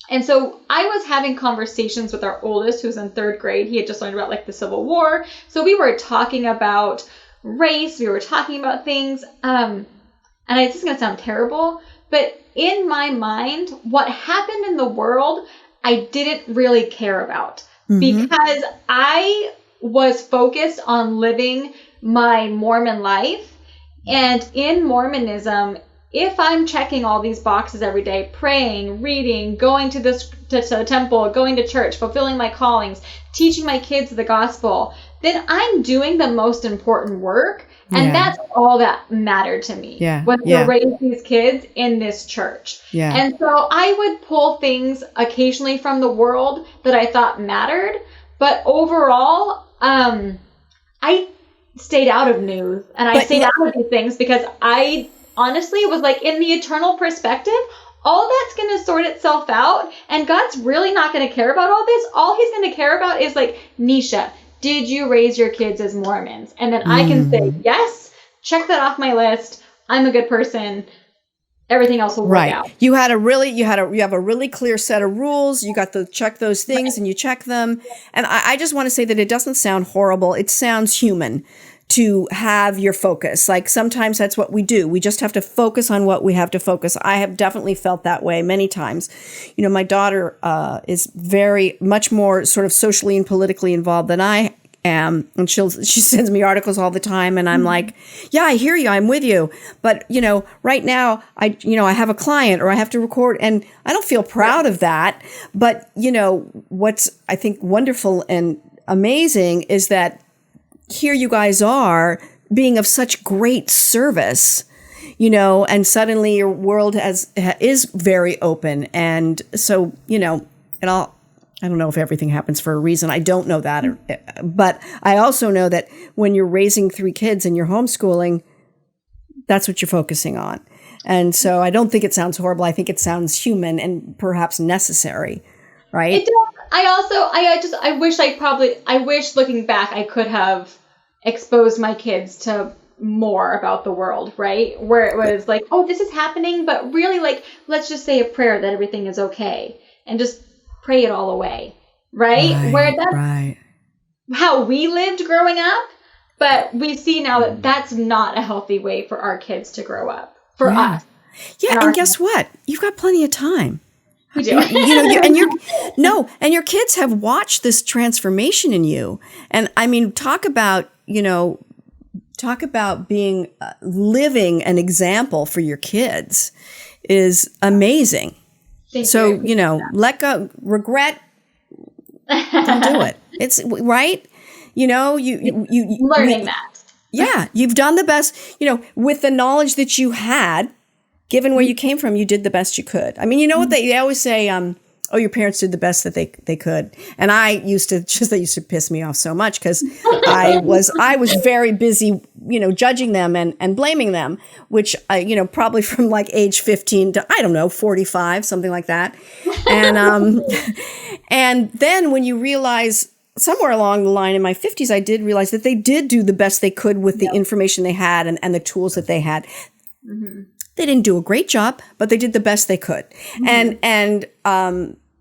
And so I was having conversations with our oldest, who's in 3rd grade. He had just learned about like the Civil War. So we were talking about race. We were talking about things. And this is going to sound terrible, but in my mind, what happened in the world, I didn't really care about because I was focused on living my Mormon life. And in Mormonism, if I'm checking all these boxes every day, praying, reading, going to the temple, going to church, fulfilling my callings, teaching my kids the gospel, then I'm doing the most important work. And that's all that mattered to me. Was to raise these kids in this church. And so I would pull things occasionally from the world that I thought mattered. But overall, I stayed out of news and I stayed out of these things because I honestly was like, in the eternal perspective, all that's going to sort itself out. And God's really not going to care about all this. All he's going to care about is like, Neesha, did you raise your kids as Mormons? And then I can say, yes, check that off my list. I'm a good person. Everything else will work out. You have a really clear set of rules. You got to check those things and you check them. And I just want to say that it doesn't sound horrible. It sounds human to have your focus. Like sometimes that's what we do. We just have to focus on what we have to focus. I have definitely felt that way many times. You know, my daughter is very much more sort of socially and politically involved than I am. And she sends me articles all the time. And I'm like, yeah, I hear you. I'm with you. But, you know, right now I have a client or I have to record and I don't feel proud of that. But, you know, what's I think wonderful and amazing is that here you guys are being of such great service, you know, and suddenly your world is very open. And so, you know, I don't know if everything happens for a reason. I don't know that. But I also know that when you're raising 3 kids and you're homeschooling, that's what you're focusing on. And so I don't think it sounds horrible. I think it sounds human and perhaps necessary, right? It does. I wish looking back, I could have exposed my kids to more about the world, right? Where it was like, oh, this is happening, but really like, let's just say a prayer that everything is okay and just pray it all away, right? Where that's how we lived growing up, but we see now that that's not a healthy way for our kids to grow up, for us. Yeah, and guess what? You've got plenty of time. We do. And your kids have watched this transformation in you. And I mean, talk about being living an example for your kids is amazing. Thank you. Let go, regret, don't do it. It's right. You know, you learning that. Yeah. You've done the best, you know, with the knowledge that you had. Given where you came from, you did the best you could. I mean, you know what they always say, oh, your parents did the best that they could. And that used to piss me off so much because I was very busy, you know, judging them and blaming them, which probably from like age 15 to, I don't know, 45, something like that. And, and then when you realize somewhere along the line in my 50s, I did realize that they did do the best they could with the information they had and the tools that they had. Mm-hmm. They didn't do a great job, but they did the best they could. Mm-hmm.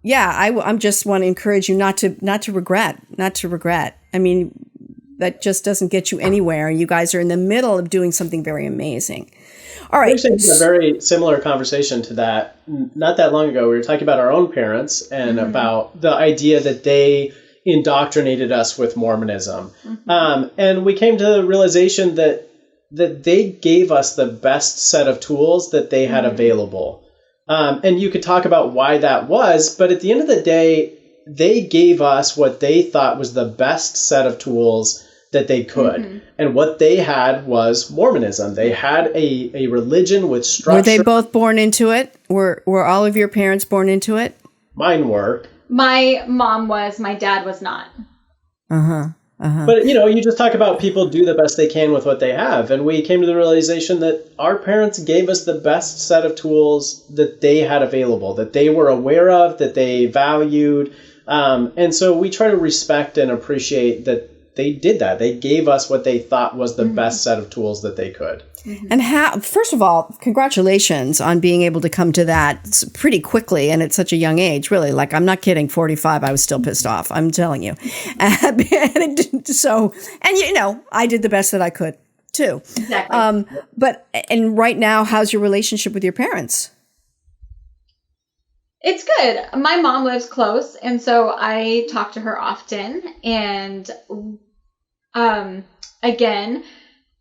I just want to encourage you not to regret. I mean, that just doesn't get you anywhere. You guys are in the middle of doing something very amazing. All right. Actually, a very similar conversation to that. Not that long ago, we were talking about our own parents and about the idea that they indoctrinated us with Mormonism. Mm-hmm. And we came to the realization that they gave us the best set of tools that they had available. And you could talk about why that was, but at the end of the day, they gave us what they thought was the best set of tools that they could. Mm-hmm. And what they had was Mormonism. They had a religion with structure. Were they both born into it? Were all of your parents born into it? Mine were. My mom was, my dad was not. Uh-huh. Uh-huh. But, you know, you just talk about people do the best they can with what they have. And we came to the realization that our parents gave us the best set of tools that they had available, that they were aware of, that they valued. And so we try to respect and appreciate that they did that. They gave us what they thought was the best set of tools that they could. And first of all, congratulations on being able to come to that pretty quickly and at such a young age, really. Like, I'm not kidding, 45, I was still pissed off. I'm telling you. And I did the best that I could too. Exactly. And right now, how's your relationship with your parents? It's good. My mom lives close, and so I talk to her often. And again,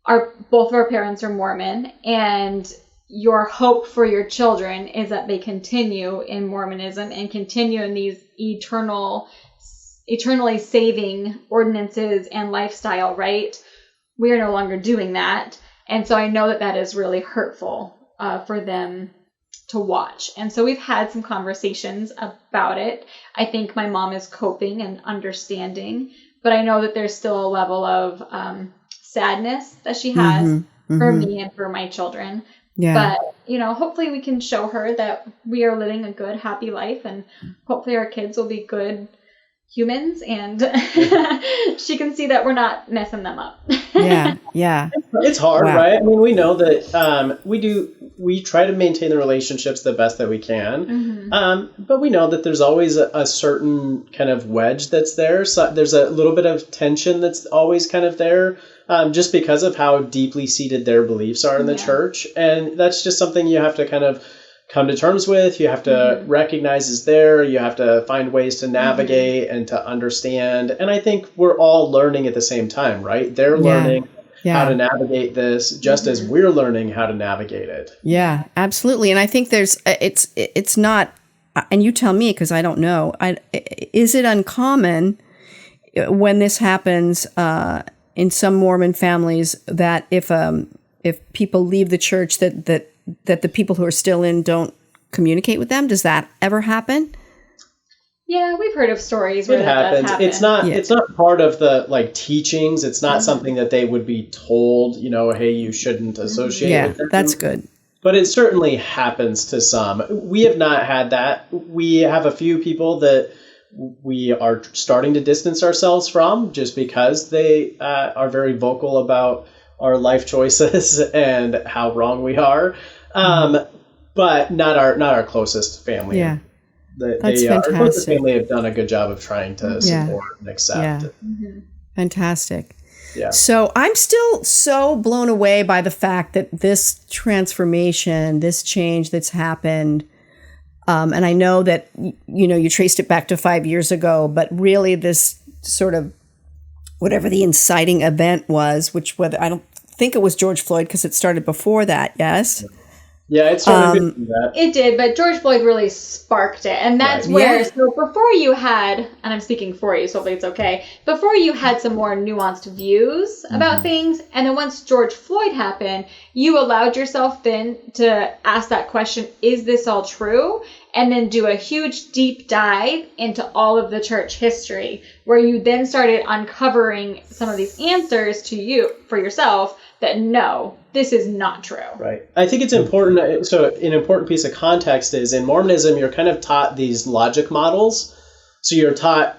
both of our parents are Mormon, and your hope for your children is that they continue in Mormonism and continue in these eternally saving ordinances and lifestyle, right? We are no longer doing that. And so I know that that is really hurtful for them to watch. And so we've had some conversations about it. I think my mom is coping and understanding, but I know that there's still a level of sadness that she has for me and for my children. Yeah. But, hopefully we can show her that we are living a good, happy life, and hopefully our kids will be good humans, and she can see that we're not messing them up. Yeah. It's hard, right? I mean, we know that we try to maintain the relationships the best that we can. But we know that there's always a certain kind of wedge that's there. So there's a little bit of tension that's always kind of there, just because of how deeply seated their beliefs are in the church. And that's just something you have to kind of come to terms with. You have to recognize is there. You have to find ways to navigate and to understand. And I think we're all learning at the same time, right? They're learning how to navigate this just as we're learning how to navigate it. Yeah, absolutely. And I think it's not, and you tell me, because I don't know, is it uncommon when this happens in some Mormon families that if people leave the church that the people who are still in don't communicate with them? Does that ever happen? Yeah, we've heard of stories where that does happen. It's not part of the teachings. It's not something that they would be told, hey, you shouldn't associate with them. Yeah, that's good. But it certainly happens to some. We have not had that. We have a few people that we are starting to distance ourselves from just because they are very vocal about our life choices and how wrong we are, but not our closest family. Yeah, that's fantastic. Our closest family have done a good job of trying to support and accept. Yeah. Fantastic. Yeah. So I'm still so blown away by the fact that this transformation, this change that's happened, and I know that you traced it back to 5 years ago, but really this sort of whatever the inciting event was, whether I don't think it was George Floyd because it started before that. Yes. Yeah, it started before that. It did, but George Floyd really sparked it. And that's where, so before you had, and I'm speaking for you, so hopefully it's okay, before you had some more nuanced views about things, and then once George Floyd happened, you allowed yourself then to ask that question, is this all true? And then do a huge deep dive into all of the church history, where you then started uncovering some of these answers to you, for yourself, that no, this is not true. Right. I think it's important. So an important piece of context is in Mormonism, you're kind of taught these logic models. So you're taught,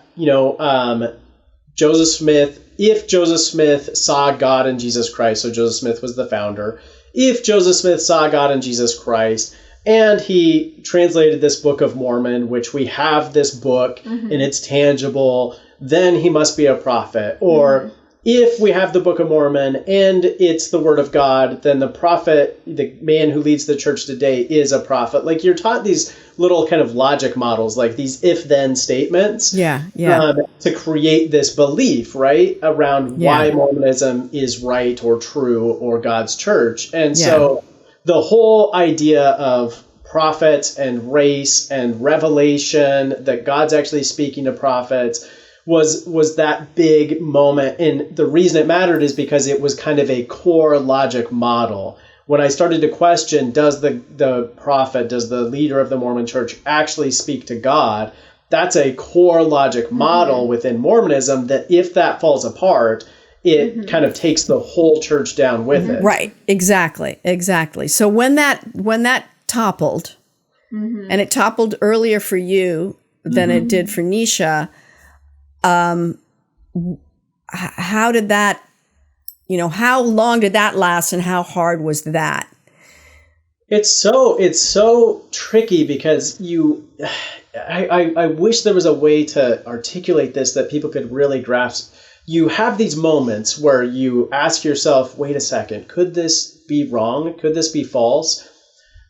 Joseph Smith, if Joseph Smith saw God in Jesus Christ, so Joseph Smith was the founder, if Joseph Smith saw God in Jesus Christ, and he translated this Book of Mormon, which we have this book and it's tangible, then he must be a prophet. Or if we have the Book of Mormon and it's the Word of God, then the prophet, the man who leads the church today, is a prophet. Like, you're taught these little kind of logic models, like these if-then statements, to create this belief, right, around why Mormonism is right or true or God's church. And so the whole idea of prophets and race and revelation, that God's actually speaking to prophets, was that big moment. And the reason it mattered is because it was kind of a core logic model. When I started to question, does the prophet, does the leader of the Mormon church actually speak to God? That's a core logic model within Mormonism that if that falls apart, it kind of takes the whole church down with it. Right. Exactly. So when that toppled, and it toppled earlier for you, than it did for Neesha. How did that, how long did that last and how hard was that? It's so tricky because I wish there was a way to articulate this that people could really grasp. You have these moments where you ask yourself, wait a second, could this be wrong? Could this be false?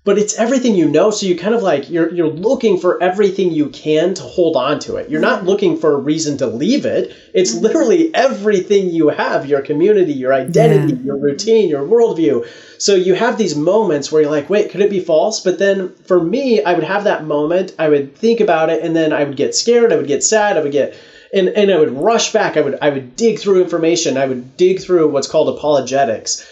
But it's everything you know, so you kind of like, you're looking for everything you can to hold on to it. You're not looking for a reason to leave it. It's literally everything you have, your community, your identity, your routine, your worldview. So you have these moments where you're like, wait, could it be false? But then for me, I would have that moment, I would think about it, and then I would get scared, I would get sad, I would get... And I would rush back. I would dig through information. I would dig through what's called apologetics,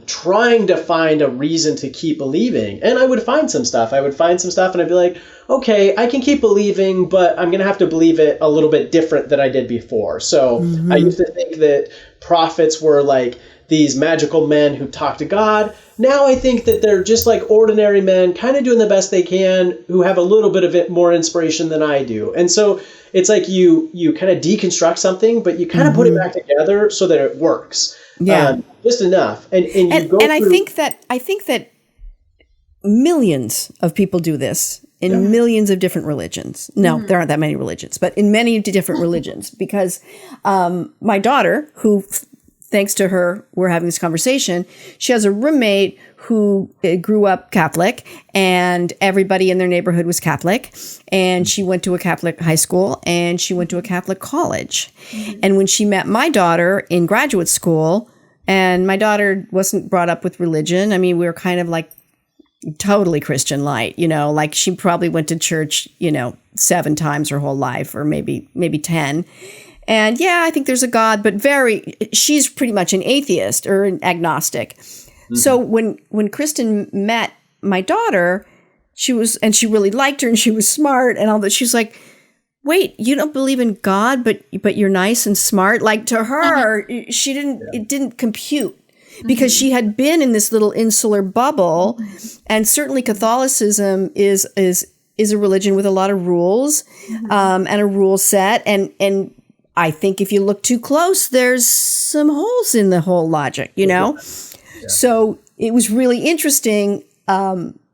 trying to find a reason to keep believing. And I would find some stuff. And I'd be like, okay, I can keep believing, but I'm going to have to believe it a little bit different than I did before. So I used to think that prophets were like these magical men who talk to God. Now I think that they're just like ordinary men, kind of doing the best they can, who have a little bit of it more inspiration than I do. And so it's like you kind of deconstruct something, but you kind of put it back together so that it works. Just enough. And I think that millions of people do this in millions of different religions. No, there aren't that many religions, but in many different religions, because my daughter, who, thanks to her, we're having this conversation, she has a roommate who grew up Catholic, and everybody in their neighborhood was Catholic. And she went to a Catholic high school, and she went to a Catholic college. And when she met my daughter in graduate school, and my daughter wasn't brought up with religion. I mean, we were kind of like totally Christian light, like she probably went to church, 7 times her whole life, or maybe 10. And yeah, I think there's a God, but she's pretty much an atheist or an agnostic. So when Kristen met my daughter, she really liked her and she was smart and all that. She was like, wait, you don't believe in God, but you're nice and smart. Like, to her, it didn't compute, because she had been in this little insular bubble. And certainly Catholicism is a religion with a lot of rules, and a rule set. And I think if you look too close, there's some holes in the whole logic, So it was really interesting.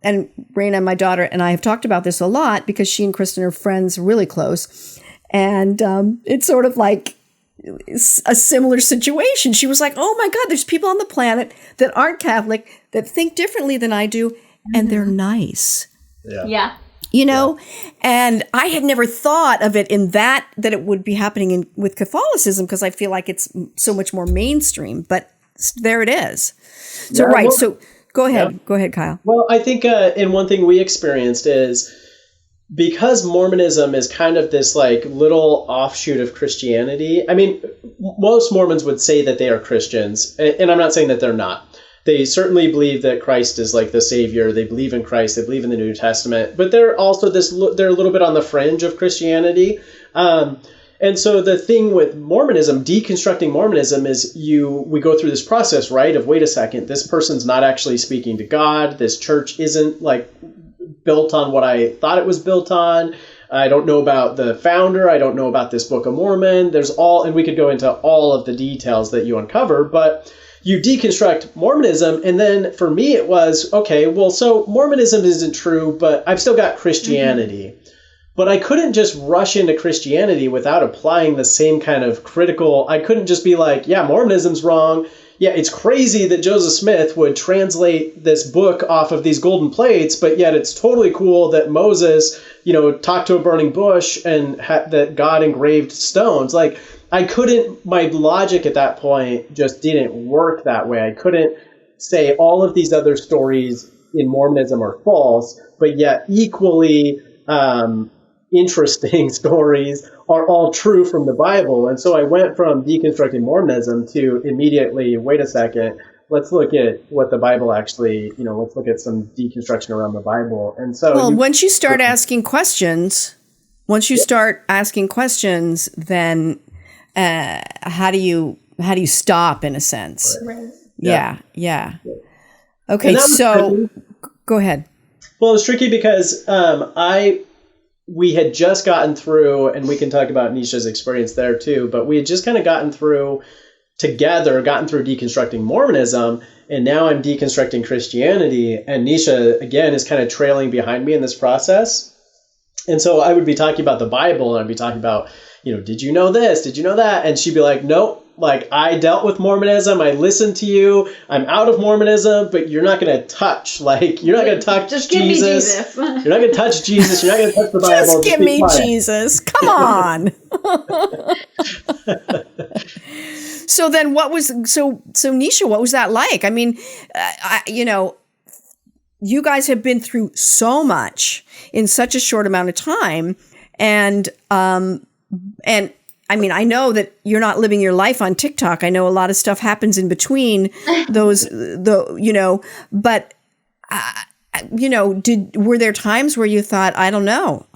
And Raina, my daughter, and I have talked about this a lot, because she and Kristen are friends, really close. And it's sort of like a similar situation. She was like, oh my God, there's people on the planet that aren't Catholic that think differently than I do, and they're nice. Yeah. And I had never thought of it in that it would be happening with Catholicism, because I feel like it's so much more mainstream, but there it is. So, so go ahead. Go ahead, Kyle. Well, I think, and one thing we experienced is, because Mormonism is kind of this like little offshoot of Christianity. I mean, most Mormons would say that they are Christians, and I'm not saying that they're not. They certainly believe that Christ is like the Savior. They believe in Christ. We believe in the New Testament. But they're also they're a little bit on the fringe of Christianity. And so the thing with Mormonism, deconstructing Mormonism, is we go through this process, right, of, wait a second, this person's not actually speaking to God. This church isn't like built on what I thought it was built on. I don't know about the founder. I don't know about this Book of Mormon. And we could go into all of the details that you uncover, but you deconstruct Mormonism. And then for me, it was, okay, well, so Mormonism isn't true, but I've still got Christianity. But I couldn't just rush into Christianity without applying the same kind of critical. I couldn't just be like, yeah, Mormonism's wrong. Yeah, it's crazy that Joseph Smith would translate this book off of these golden plates, but yet it's totally cool that Moses, talked to a burning bush and that God engraved stones. Like, I couldn't, my logic at that point just didn't work that way. I couldn't say all of these other stories in Mormonism are false, but yet equally interesting stories are all true from the Bible. And so I went from deconstructing Mormonism to immediately, wait a second, let's look at what the Bible actually, let's look at some deconstruction around the Bible. And so once you start asking questions, then how do you stop, in a sense? Right. Yeah. Okay, so go ahead. Well, it's tricky because we had just gotten through, and we can talk about Neesha's experience there too, but we had just kind of gotten through deconstructing Mormonism, and now I'm deconstructing Christianity, and Neesha, again, is kind of trailing behind me in this process. And so I would be talking about the Bible, and I'd be talking about, did you know this? Did you know that? And she'd be like, nope. Like, I dealt with Mormonism. I listened to you. I'm out of Mormonism, but you're not going to touch. Like, you're not going to touch Just Jesus. give me Jesus. You're not going to touch Jesus. You're not going to touch the Bible. Just give be me quiet. Jesus. Come on. So then so Neesha, what was that like? I mean, you guys have been through so much in such a short amount of time. And I mean, I know that you're not living your life on TikTok. I know a lot of stuff happens in between those, but were there times where you thought, I don't know,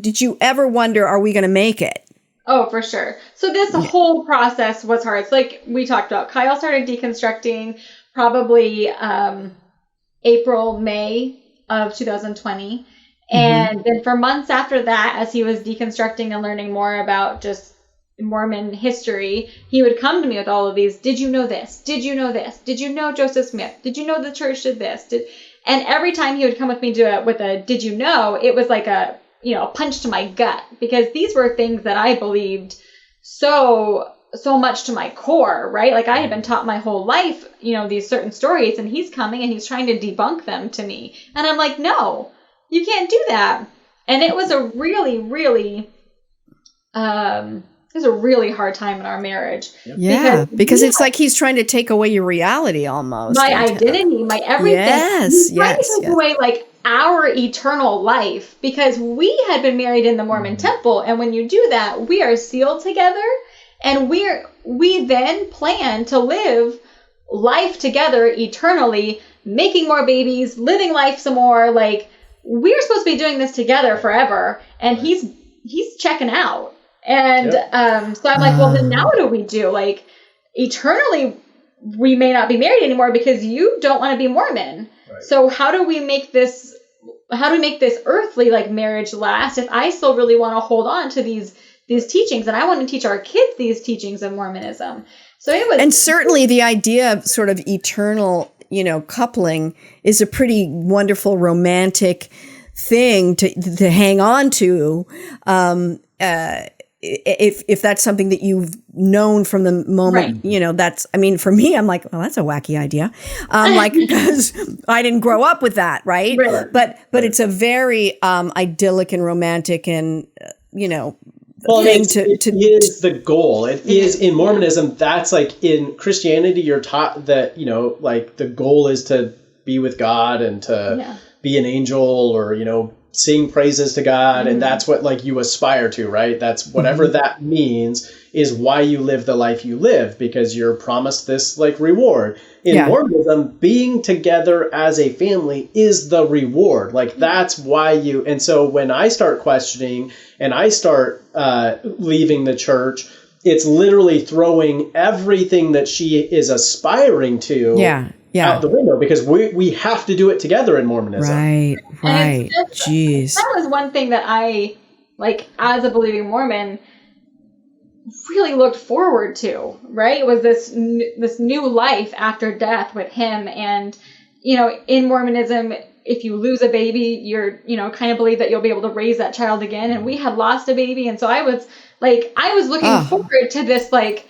did you ever wonder, are we going to make it? Oh, for sure. So this whole process was hard. It's like we talked about. Kyle started deconstructing probably April, May of 2020. And then for months after that, as he was deconstructing and learning more about just Mormon history, he would come to me with all of these, did you know this? Did you know this? Did you know Joseph Smith? Did you know the church did this? And every time he would come with me with a did you know, it was like a punch to my gut, because these were things that I believed so much to my core, right? Like I had been taught my whole life, these certain stories, and he's coming and he's trying to debunk them to me. And I'm like, no, you can't do that. And it was a really, really, hard time in our marriage. Yeah, because it's like he's trying to take away your reality almost. My identity, my everything. Yes, he's trying to take away like our eternal life, because we had been married in the Mormon temple. And when you do that, we are sealed together, and we then plan to live life together eternally, making more babies, living life some more. Like, we're supposed to be doing this together forever, and he's checking out. And so I'm like, well, then now what do we do? Like, eternally, we may not be married anymore because you don't want to be Mormon. Right. So how do we make this earthly like marriage last if I still really want to hold on to these teachings, and I want to teach our kids these teachings of Mormonism? So it was, and certainly the idea of sort of eternal, coupling is a pretty wonderful romantic thing to hang on to. If that's something that you've known from the moment, right. For me, I'm like, well, that's a wacky idea. Because I didn't grow up with that. Right. But it's a very, idyllic and romantic and, well, it is the goal. It is in Mormonism. That's like in Christianity, you're taught that, like the goal is to be with God and to be an angel or, sing praises to God. Mm-hmm. And that's what like you aspire to, right? That's whatever that means is why you live the life you live, because you're promised this like reward. In Mormonism, being together as a family is the reward. Like that's why and so when I start questioning and I start leaving the church, it's literally throwing everything that she is aspiring to out the window, because we have to do it together in Mormonism. Right. Jeez. That was one thing that I, like, as a believing Mormon, really looked forward to, right? It was this new life after death with him. And, in Mormonism, if you lose a baby, you're, kind of believe that you'll be able to raise that child again. And we had lost a baby. And so I was looking forward to this, like,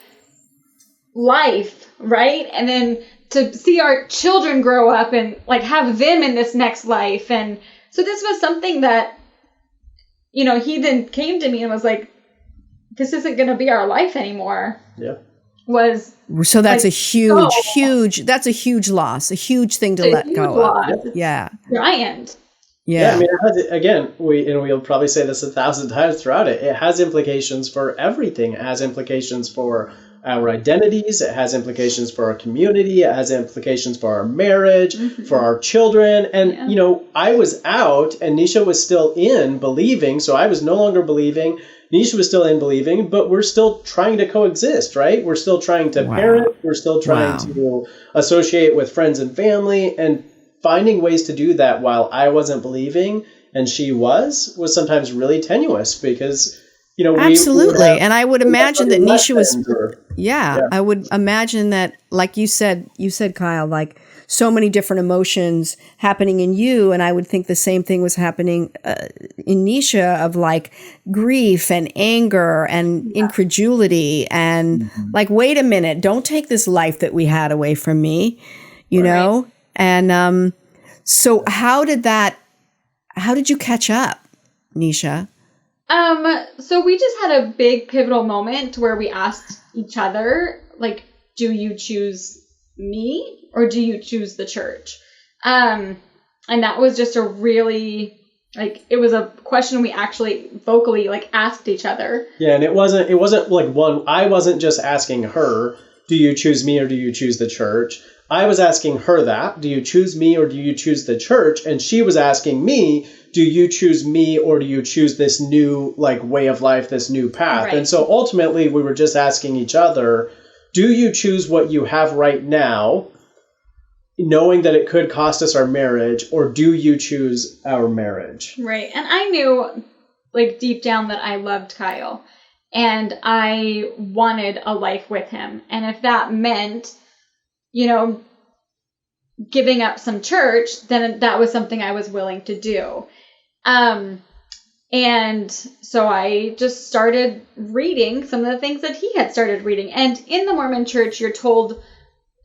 life, right? And then to see our children grow up and like have them in this next life. And so this was something that, he then came to me and was like, this isn't going to be our life anymore. Yeah. So that's a huge loss, a huge thing to let go of. Yeah. Giant. Yeah. I mean, we'll probably say this 1,000 times throughout it. It has implications for everything. It has implications for our identities. It has implications for our community. It has implications for our marriage, for our children. And, I was out and Neesha was still in believing. So I was no longer believing. Neesha was still in believing, but we're still trying to coexist, right? We're still trying to parent. We're still trying to associate with friends and family, and finding ways to do that while I wasn't believing and she was sometimes really tenuous because, absolutely. And I would imagine that Neesha was, yeah. I would imagine that, like you said, Kyle, like so many different emotions happening in you. And I would think the same thing was happening in Neesha, of like grief and anger and incredulity and like, wait a minute, don't take this life that we had away from me, you know? And so how did you catch up, Neesha? So we just had a big pivotal moment where we asked each other, like, do you choose me or do you choose the church? And that was just a really, like, it was a question we actually vocally, like, asked each other. Yeah, and it wasn't like I wasn't just asking her, do you choose me or do you choose the church? I was asking her that, do you choose me or do you choose the church? And she was asking me, do you choose me or do you choose this new like way of life, this new path? Right. And so ultimately we were just asking each other, do you choose what you have right now, knowing that it could cost us our marriage, or do you choose our marriage? Right. And I knew, like, deep down that I loved Kyle and I wanted a life with him. And if that meant, giving up some church, then that was something I was willing to do. And so I just started reading some of the things that he had started reading. And in the Mormon church, you're told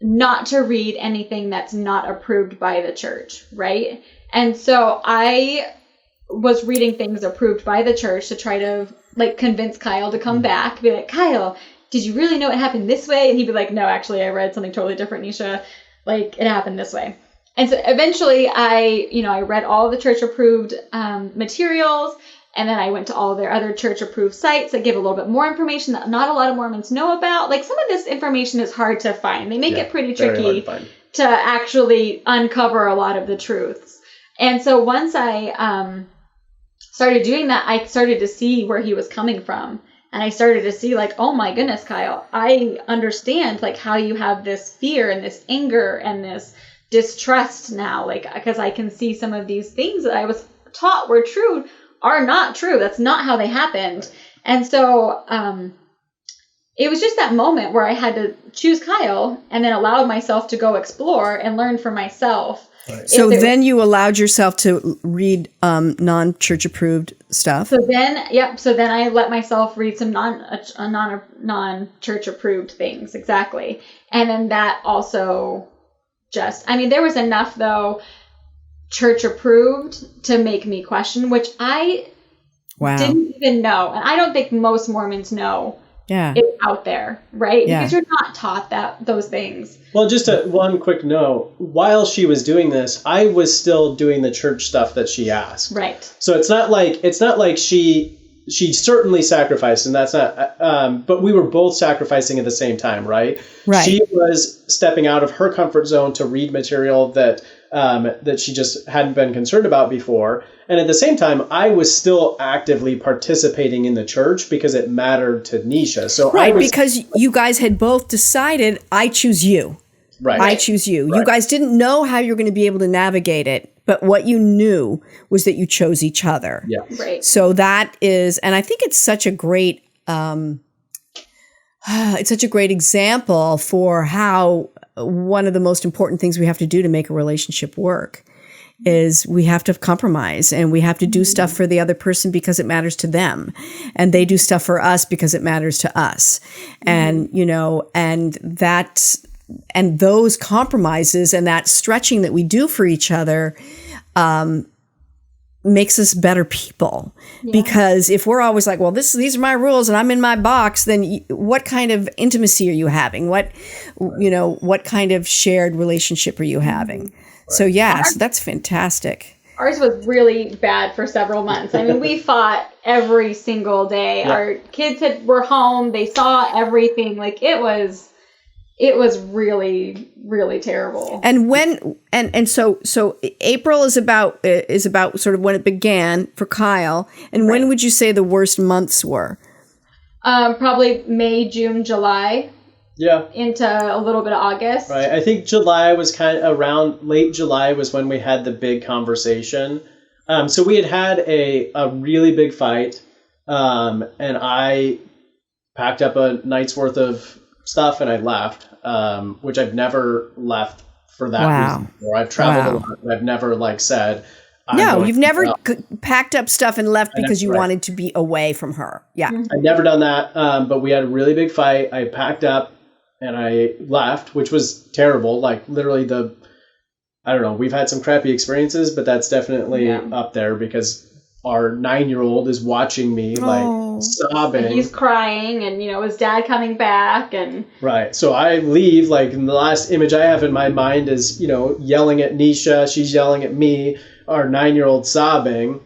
not to read anything that's not approved by the church, right? And so I was reading things approved by the church to try to, like, convince Kyle to come back, be like, Kyle, did you really know it happened this way? And he'd be like, no, actually, I read something totally different, Neesha. Like, it happened this way. And so eventually I read all of the church approved materials. And then I went to all of their other church approved sites that give a little bit more information that not a lot of Mormons know about. Like, some of this information is hard to find. They make it pretty tricky to actually uncover a lot of the truths. And so once I started doing that, I started to see where he was coming from. And I started to see, like, oh my goodness, Kyle, I understand, like, how you have this fear and this anger and this distrust now, like, because I can see some of these things that I was taught were true are not true. That's not how they happened. And so it was just that moment where I had to choose Kyle and then allow myself to go explore and learn for myself. Right. So then you allowed yourself to read non-church approved stuff. So then I let myself read some non-church approved things. Exactly. And then that also there was enough though church approved to make me question, which I didn't even know. And I don't think most Mormons know it's out there, right? Yeah. Because you're not taught those things. Well, just one quick note. While she was doing this, I was still doing the church stuff that she asked. Right. So it's not like she certainly sacrificed, and that's not. But we were both sacrificing at the same time, right? Right. She was stepping out of her comfort zone to read material that she just hadn't been concerned about before. And at the same time, I was still actively participating in the church because it mattered to Neesha. So because you guys had both decided, I choose you. Right. I choose you. Right. You guys didn't know how you're going to be able to navigate it, but what you knew was that you chose each other. Yeah. Right. So that is, and I think it's such a great, example for how one of the most important things we have to do to make a relationship work is we have to compromise, and we have to do stuff for the other person because it matters to them, and they do stuff for us because it matters to us. And, and those compromises and that stretching that we do for each other, makes us better people. Because if we're always like, well, these are my rules and I'm in my box, then what kind of intimacy are you having? What kind of shared relationship are you having? So so that's fantastic. Ours was really bad for several months. I mean, we fought every single day. Yeah. Our kids were home. They saw everything. Like, it was really, really terrible. And so April is about sort of when it began for Kyle. And when would you say the worst months were? Probably May, June, July. Yeah. Into a little bit of August. Right. I think July was kind of around late July was when we had the big conversation. So we had a really big fight, and I packed up a night's worth of stuff and I left, which I've never left for that reason before. I've traveled a lot, but I've never said. No, you've never packed up stuff and left because you wanted to be away from her. Yeah. I've never done that, but we had a really big fight. I packed up and I left, which was terrible. Literally I don't know, we've had some crappy experiences, but that's definitely up there because our 9-year-old is watching me sobbing. And he's crying and, his dad coming back and... Right. So I leave, and the last image I have in my mind is, yelling at Neesha. She's yelling at me, our 9-year-old sobbing.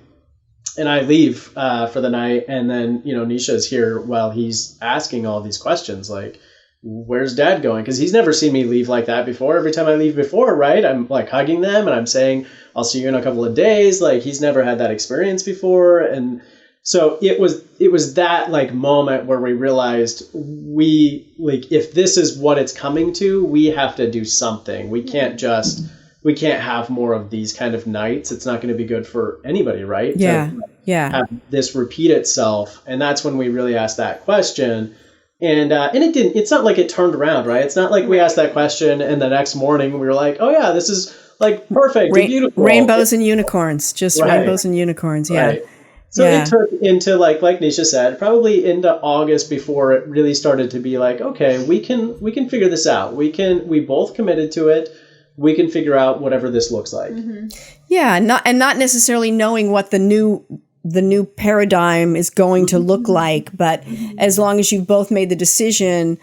And I leave for the night. And then, Neesha's here while he's asking all these questions where's dad going? Because he's never seen me leave like that before. Every time I leave before, right, I'm hugging them and I'm saying, I'll see you in a couple of days. He's never had that experience before. And so it was that moment where we realized if this is what it's coming to, we have to do something. We can't have more of these kind of nights. It's not going to be good for anybody, right? Yeah. Have this repeat itself. And that's when we really asked that question. And it didn't. It's not like it turned around, right? It's not like we asked that question and the next morning we were like, "Oh yeah, this is perfect, and beautiful." Rainbows and unicorns, just rainbows and unicorns. Yeah. Right. So it took into like Neesha said, probably into August before it really started to be okay, we can figure this out. We both committed to it. We can figure out whatever this looks like. Mm-hmm. Yeah, not necessarily knowing what the new paradigm is going to look like, but as long as you've both made the decision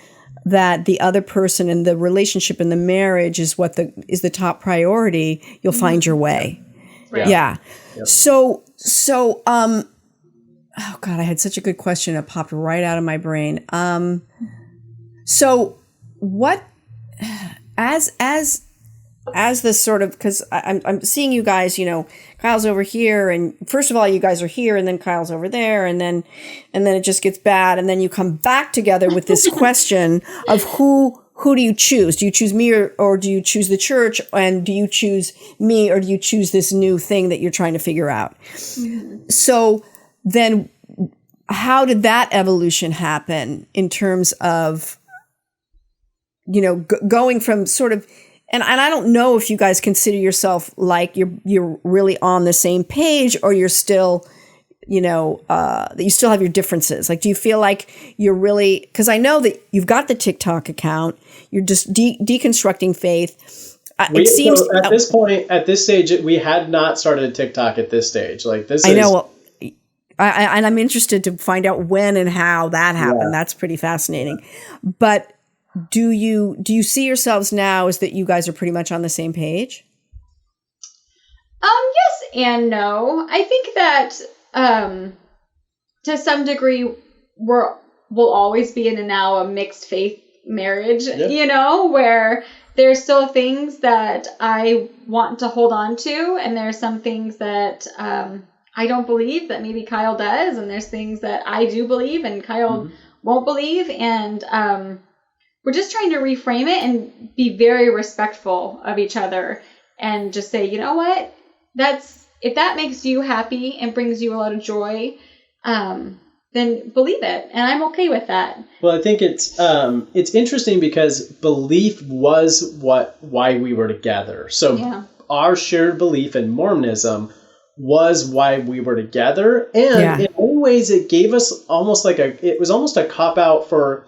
that the other person and the relationship and the marriage is is the top priority, you'll find your way. Right. Yeah. Yep. So oh God, I had such a good question. It popped right out of my brain. So what, as the sort of, because I'm seeing you guys, Kyle's over here, and first of all, you guys are here, and then Kyle's over there, and then it just gets bad, and then you come back together with this question of who do you choose? Do you choose me or do you choose the church? And do you choose me or do you choose this new thing that you're trying to figure out? Mm-hmm. So then how did that evolution happen in terms of, going from sort of, and I don't know if you guys consider yourself you're really on the same page or you're still, that you still have your differences. Do you feel like you're really, because I know that you've got the TikTok account, you're just deconstructing faith. It seems at this stage, we had not started TikTok at this stage. I know. Well, and I'm interested to find out when and how that happened. Yeah. That's pretty fascinating. But do you see yourselves now as that you guys are pretty much on the same page? Yes and no. I think that to some degree we'll always be in a mixed faith marriage, where there's still things that I want to hold on to, and there's some things that I don't believe that maybe Kyle does, and there's things that I do believe and Kyle won't believe, and we're just trying to reframe it and be very respectful of each other and just say, you know what, if that makes you happy and brings you a lot of joy, then believe it. And I'm okay with that. Well, I think it's interesting because belief was why we were together. So our shared belief in Mormonism was why we were together. And in many ways, it gave us almost it was almost a cop-out for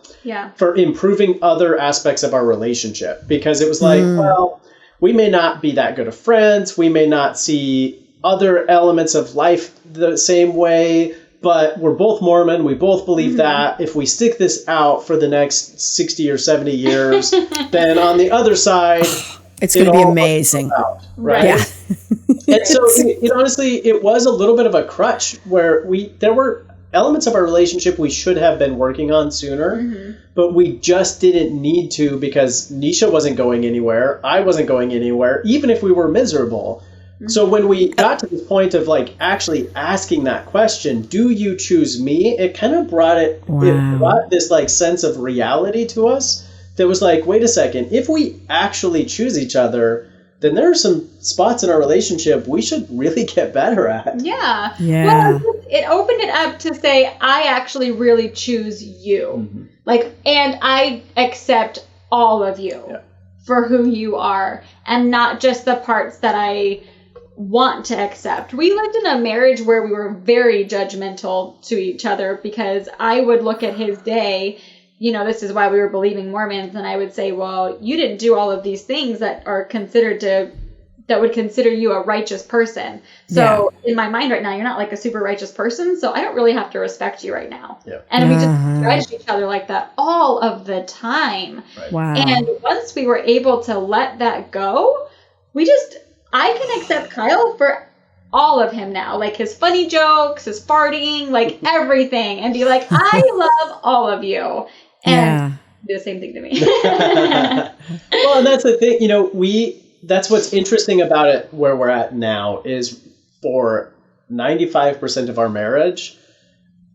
improving other aspects of our relationship. Because it was well, we may not be that good of friends. We may not see other elements of life the same way, but we're both Mormon. We both believe that if we stick this out for the next 60 or 70 years, then on the other side, it's going to be amazing. Right? Yeah. And so honestly, it was a little bit of a crutch where there were elements of our relationship we should have been working on sooner, but we just didn't need to because Neesha wasn't going anywhere. I wasn't going anywhere, even if we were miserable. So when we got to this point of actually asking that question, do you choose me? It kind of brought it brought this sense of reality to us that was wait a second, if we actually choose each other, then there are some spots in our relationship we should really get better at. Yeah. Yeah. Well, it opened it up to say, I actually really choose you. Like, and I accept all of you for who you are, and not just the parts that I want to accept. We lived in a marriage where we were very judgmental to each other, because I would look at his day, you know, this is why we were believing Mormons, and I would say, well, you didn't do all of these things that are considered that would consider you a righteous person. So in my mind right now, you're not like a super righteous person, so I don't really have to respect you right now. Yeah. And we just judged each other like that all of the time. Right. Wow. And once we were able to let that go, I can accept Kyle for all of him now, like his funny jokes, his farting, like everything, and be like, I love all of you. And do the same thing to me. Well, and that's the thing, you know, that's what's interesting about it where we're at now is for 95% of our marriage,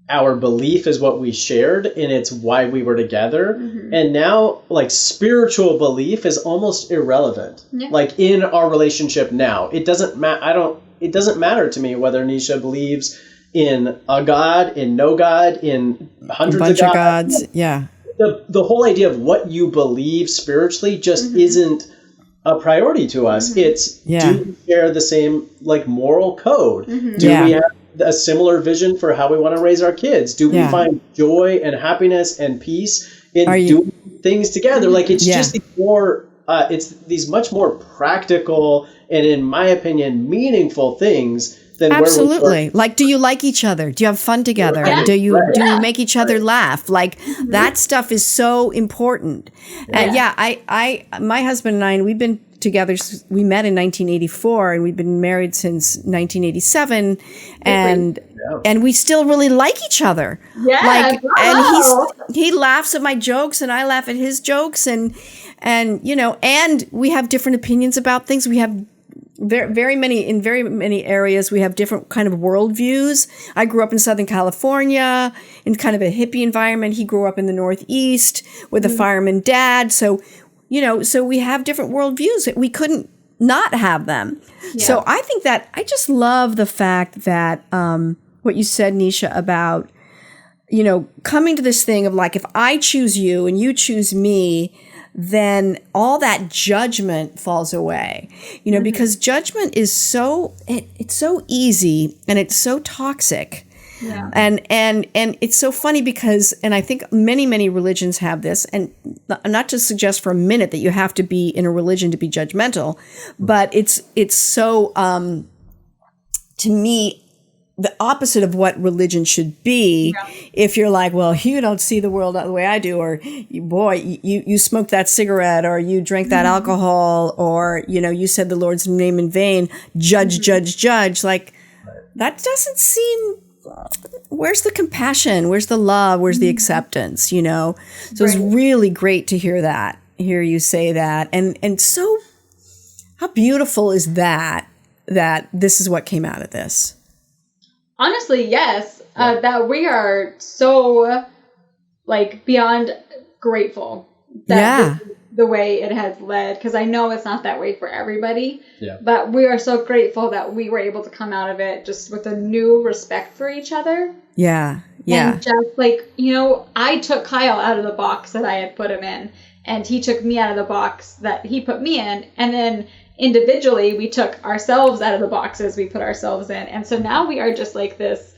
our belief is what we shared, and it's why we were together. And now, like, spiritual belief is almost irrelevant. Like, in our relationship now, it doesn't matter to me whether Neesha believes in a God, in no God, in hundreds of gods. Yeah. The whole idea of what you believe spiritually just isn't a priority to us. It's, do we share the same, like, moral code? Do we have a similar vision for how we want to raise our kids? Do we find joy and happiness and peace in doing things together? Like, it's just it's these much more practical and, in my opinion, meaningful things than absolutely. Like, do you like each other? Do you have fun together? Do you make each other laugh? Like, that stuff is so important. And my husband and I, we've been together. We met in 1984, and we've been married since 1987, and we still really like each other. Yeah, like, and he laughs at my jokes, and I laugh at his jokes, and you know, and we have different opinions about things. We have very many areas. We have different kind of worldviews. I grew up in Southern California in kind of a hippie environment. He grew up in the Northeast with a fireman dad. So, you know, so we have different worldviews. We couldn't not have them. Yeah. So I think that I just love the fact that what you said, Neesha, about, you know, coming to this thing of like, if I choose you and you choose me, then all that judgment falls away, you know, because judgment is it's so easy and it's so toxic. Yeah. And it's so funny because, and I think many religions have this, and not to suggest for a minute that you have to be in a religion to be judgmental, but it's so, to me, the opposite of what religion should be. If you're like, well, you don't see the world the way I do, or boy, you smoked that cigarette, or you drank that alcohol, or, you know, you said the Lord's name in vain, judge, like, that doesn't seem, where's the compassion? Where's the love? Where's the acceptance, you know? So it's really great to hear you say that. And so how beautiful is that this is what came out of this? Honestly, yes. That we are so, like, beyond grateful that this is the way it has led. Because I know it's not that way for everybody. Yeah. But we are so grateful that we were able to come out of it just with a new respect for each other. Yeah. Yeah. And just like, you know, I took Kyle out of the box that I had put him in, and he took me out of the box that he put me in. And then individually, we took ourselves out of the boxes we put ourselves in. And so now we are just like this,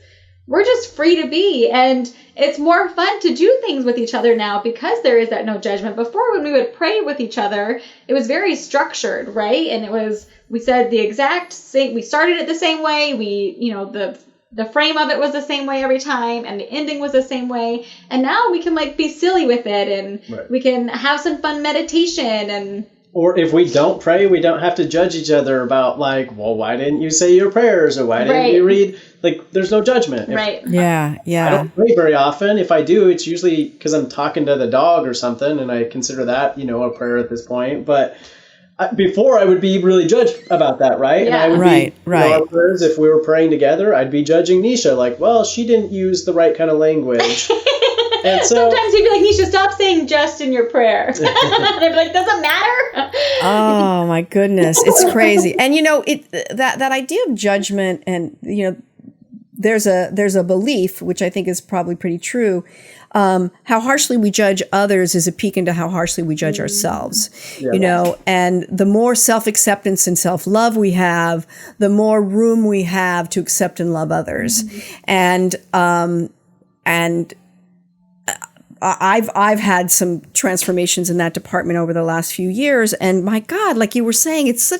we're just free to be. And it's more fun to do things with each other now because there is that no judgment. Before, when we would pray with each other, it was very structured, right? And we said the exact same, we started it the same way. We, you know, the frame of it was the same way every time, and the ending was the same way. And now we can, like, be silly with it, and we can have some fun meditation. And or if we don't pray, we don't have to judge each other about, like, well, why didn't you say your prayers, or why didn't you read? Like, there's no judgment. Right. Yeah. I don't pray very often. If I do, it's usually because I'm talking to the dog or something, and I consider that, you know, a prayer at this point. But before, I would be really judged about that, right? Yeah. And I would be, you know, our prayers, if we were praying together, I'd be judging Neesha, like, well, she didn't use the right kind of language. And so sometimes he'd be like, Neesha, stop saying just in your prayer. And I'd be like, doesn't matter. Oh my goodness, it's crazy. And that idea of judgment, and there's a belief, which I think is probably pretty true. How harshly we judge others is a peek into how harshly we judge ourselves, and the more self-acceptance and self-love we have, the more room we have to accept and love others. And I've had some transformations in that department over the last few years. And my God, like you were saying, it's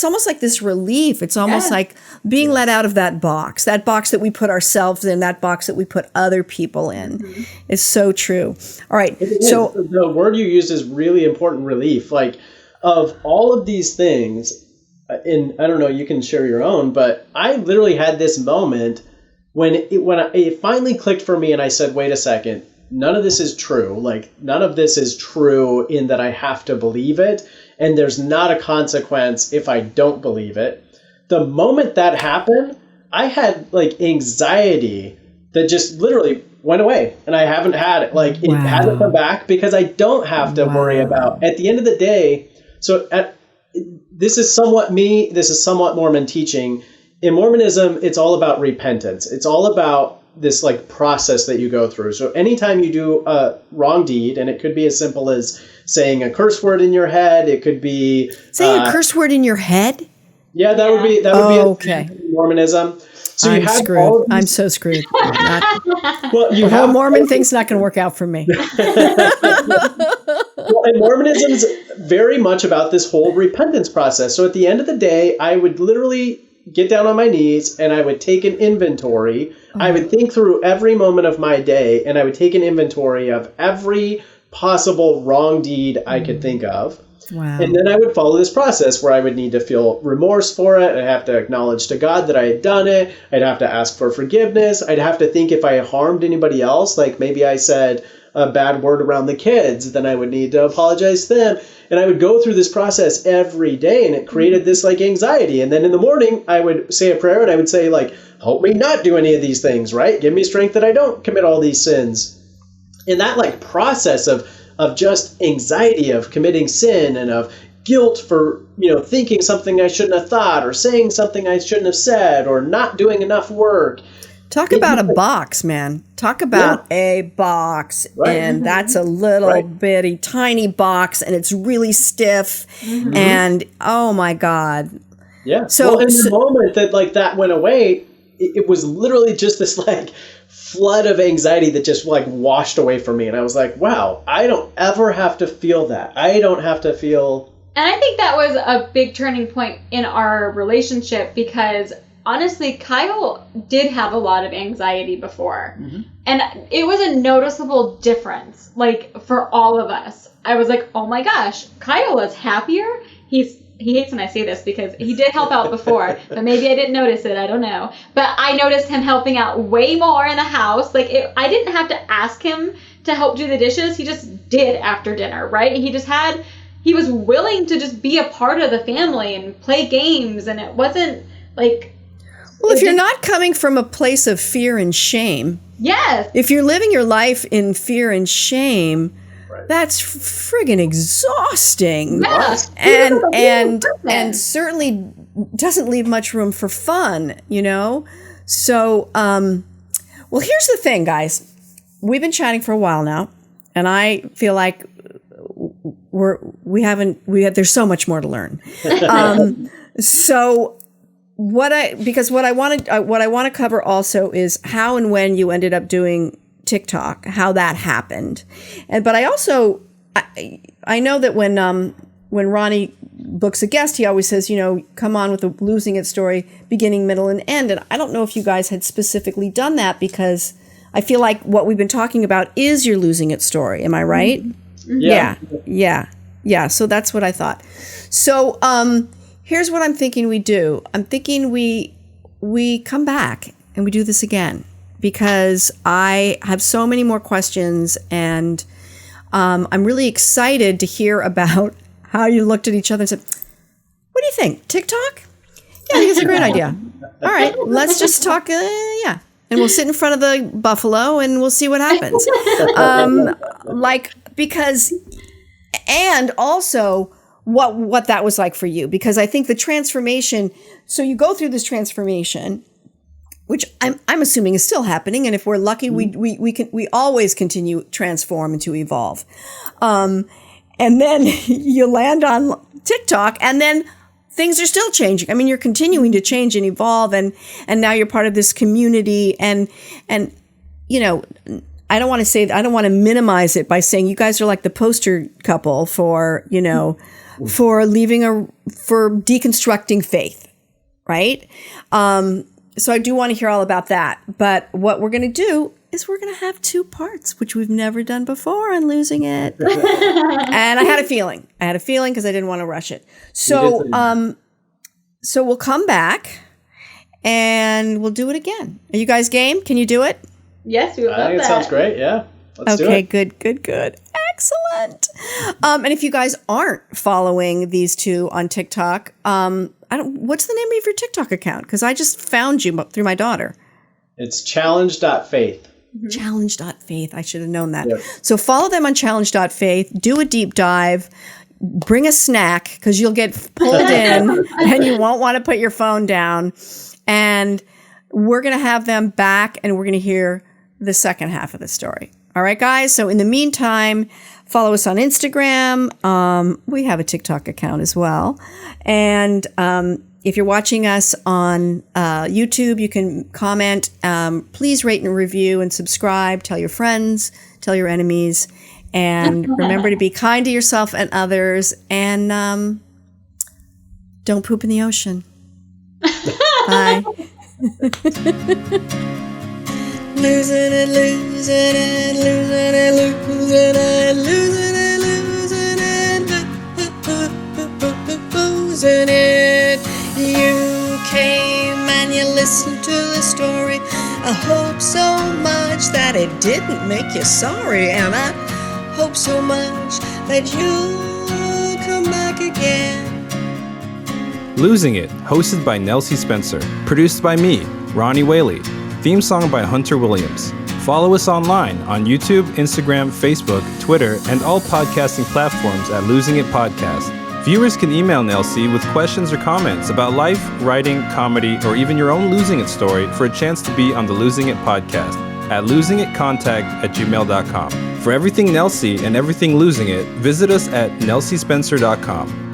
almost like this relief. It's almost like being let out of that box that we put ourselves in, that box that we put other people in. It's so true. All right. So the word you used is really important, relief. Like, of all of these things, and I don't know, you can share your own, but I literally had this moment when it finally clicked for me, and I said, wait a second. None of this is true. Like, none of this is true in that I have to believe it. And there's not a consequence if I don't believe it. The moment that happened, I had like anxiety that just literally went away. And I haven't had it. Like, it hasn't come back because I don't have to worry about, at the end of the day. So this is somewhat me. This is somewhat Mormon teaching. In Mormonism, it's all about repentance. It's all about this like process that you go through. So anytime you do a wrong deed, and it could be as simple as saying a curse word in your head, it could be saying a curse word in your head. Yeah, that would be okay. Mormonism. So I'm screwed. I'm so screwed. The whole Mormon thing's not going to work out for me. Well, and Mormonism is very much about this whole repentance process. So at the end of the day, I would literally get down on my knees and I would take an inventory. I would think through every moment of my day, and I would take an inventory of every possible wrong deed I could think of. Wow. And then I would follow this process where I would need to feel remorse for it. I'd have to acknowledge to God that I had done it. I'd have to ask for forgiveness. I'd have to think if I harmed anybody else, like maybe I said a bad word around the kids, then I would need to apologize to them. And I would go through this process every day, and it created this like anxiety. And then in the morning, I would say a prayer, and I would say like, help me not do any of these things, right? Give me strength that I don't commit all these sins. And that like process of just anxiety of committing sin and of guilt for, thinking something I shouldn't have thought, or saying something I shouldn't have said, or not doing enough work. Talk about a box, man. Talk about a box. Right. And that's a little bitty, tiny box, and it's really stiff. Mm-hmm. And oh my God. Yeah. So in the moment that like that went away, it was literally just this like flood of anxiety that just like washed away from me. And I was like, wow, I don't ever have to feel that. I don't have to feel. And I think that was a big turning point in our relationship, because honestly, Kyle did have a lot of anxiety before. Mm-hmm. And it was a noticeable difference, like, for all of us. I was like, oh my gosh, Kyle is happier. He hates when I say this because he did help out before, but maybe I didn't notice it. I don't know. But I noticed him helping out way more in the house. Like, I didn't have to ask him to help do the dishes. He just did after dinner, right? He was willing to just be a part of the family and play games. And it wasn't like... Well, if you're not coming from a place of fear and shame, yes. If you're living your life in fear and shame, that's friggin' exhausting. Yeah. And certainly doesn't leave much room for fun, So, well, here's the thing, guys. We've been chatting for a while now, and I feel like there's so much more to learn. So what I want to cover also is how and when you ended up doing TikTok, how that happened. But I also, I know that when Ronnie books a guest, he always says, come on with the losing it story, beginning, middle, and end. And I don't know if you guys had specifically done that, because I feel like what we've been talking about is your losing it story. Am I right? Mm-hmm. Yeah. So that's what I thought. So, here's what I'm thinking we do. I'm thinking we come back and we do this again, because I have so many more questions, and I'm really excited to hear about how you looked at each other and said, what do you think? TikTok? Yeah, I think it's a great idea. All right, let's just talk. And and we'll sit in front of the buffalo and we'll see what happens. And also what that was like for you, because I think the transformation, so you go through this transformation, which I'm assuming is still happening, and if we're lucky, we always continue transform and to evolve. And then you land on TikTok, and then things are still changing. I mean, you're continuing to change and evolve, and now you're part of this community, and you know, I don't want to minimize it by saying you guys are like the poster couple for, you know, for deconstructing faith, right? So I do want to hear all about that. But what we're going to do is we're going to have 2 parts, which we've never done before on Losing It. And I had a feeling because I didn't want to rush it. So, so we'll come back and we'll do it again. Are you guys game? Can you do it? Yes, we would love that. I think it sounds great. Yeah. Let's do it. Okay, good. Excellent. And if you guys aren't following these 2 on TikTok, what's the name of your TikTok account? Because I just found you through my daughter. It's challenge.faith. Challenge.faith. I should have known that. Yep. So follow them on challenge.faith. Do a deep dive. Bring a snack because you'll get pulled in and you won't want to put your phone down. And we're going to have them back and we're going to hear the second half of the story. All right, guys. So in the meantime, follow us on Instagram. We have a TikTok account as well. And if you're watching us on YouTube, you can comment. Please rate and review and subscribe. Tell your friends, tell your enemies. And remember to be kind to yourself and others. And don't poop in the ocean. Bye. Losing it, losing it, losing it, losing it, losing it, losing it, losing it. You came and you listened to the story. I hope so much that it didn't make you sorry, and I hope so much that you'll come back again. Losing It, hosted by Nelsie Spencer. Produced by me, Ronnie Whaley. Theme song by Hunter Williams. Follow us online on YouTube, Instagram, Facebook, Twitter, and all podcasting platforms at Losing It Podcast. Viewers can email Nelsie with questions or comments about life, writing, comedy, or even your own Losing It story for a chance to be on the Losing It Podcast at losingitcontact@gmail.com. For everything Nelsie and everything Losing It, visit us at nelsiespencer.com.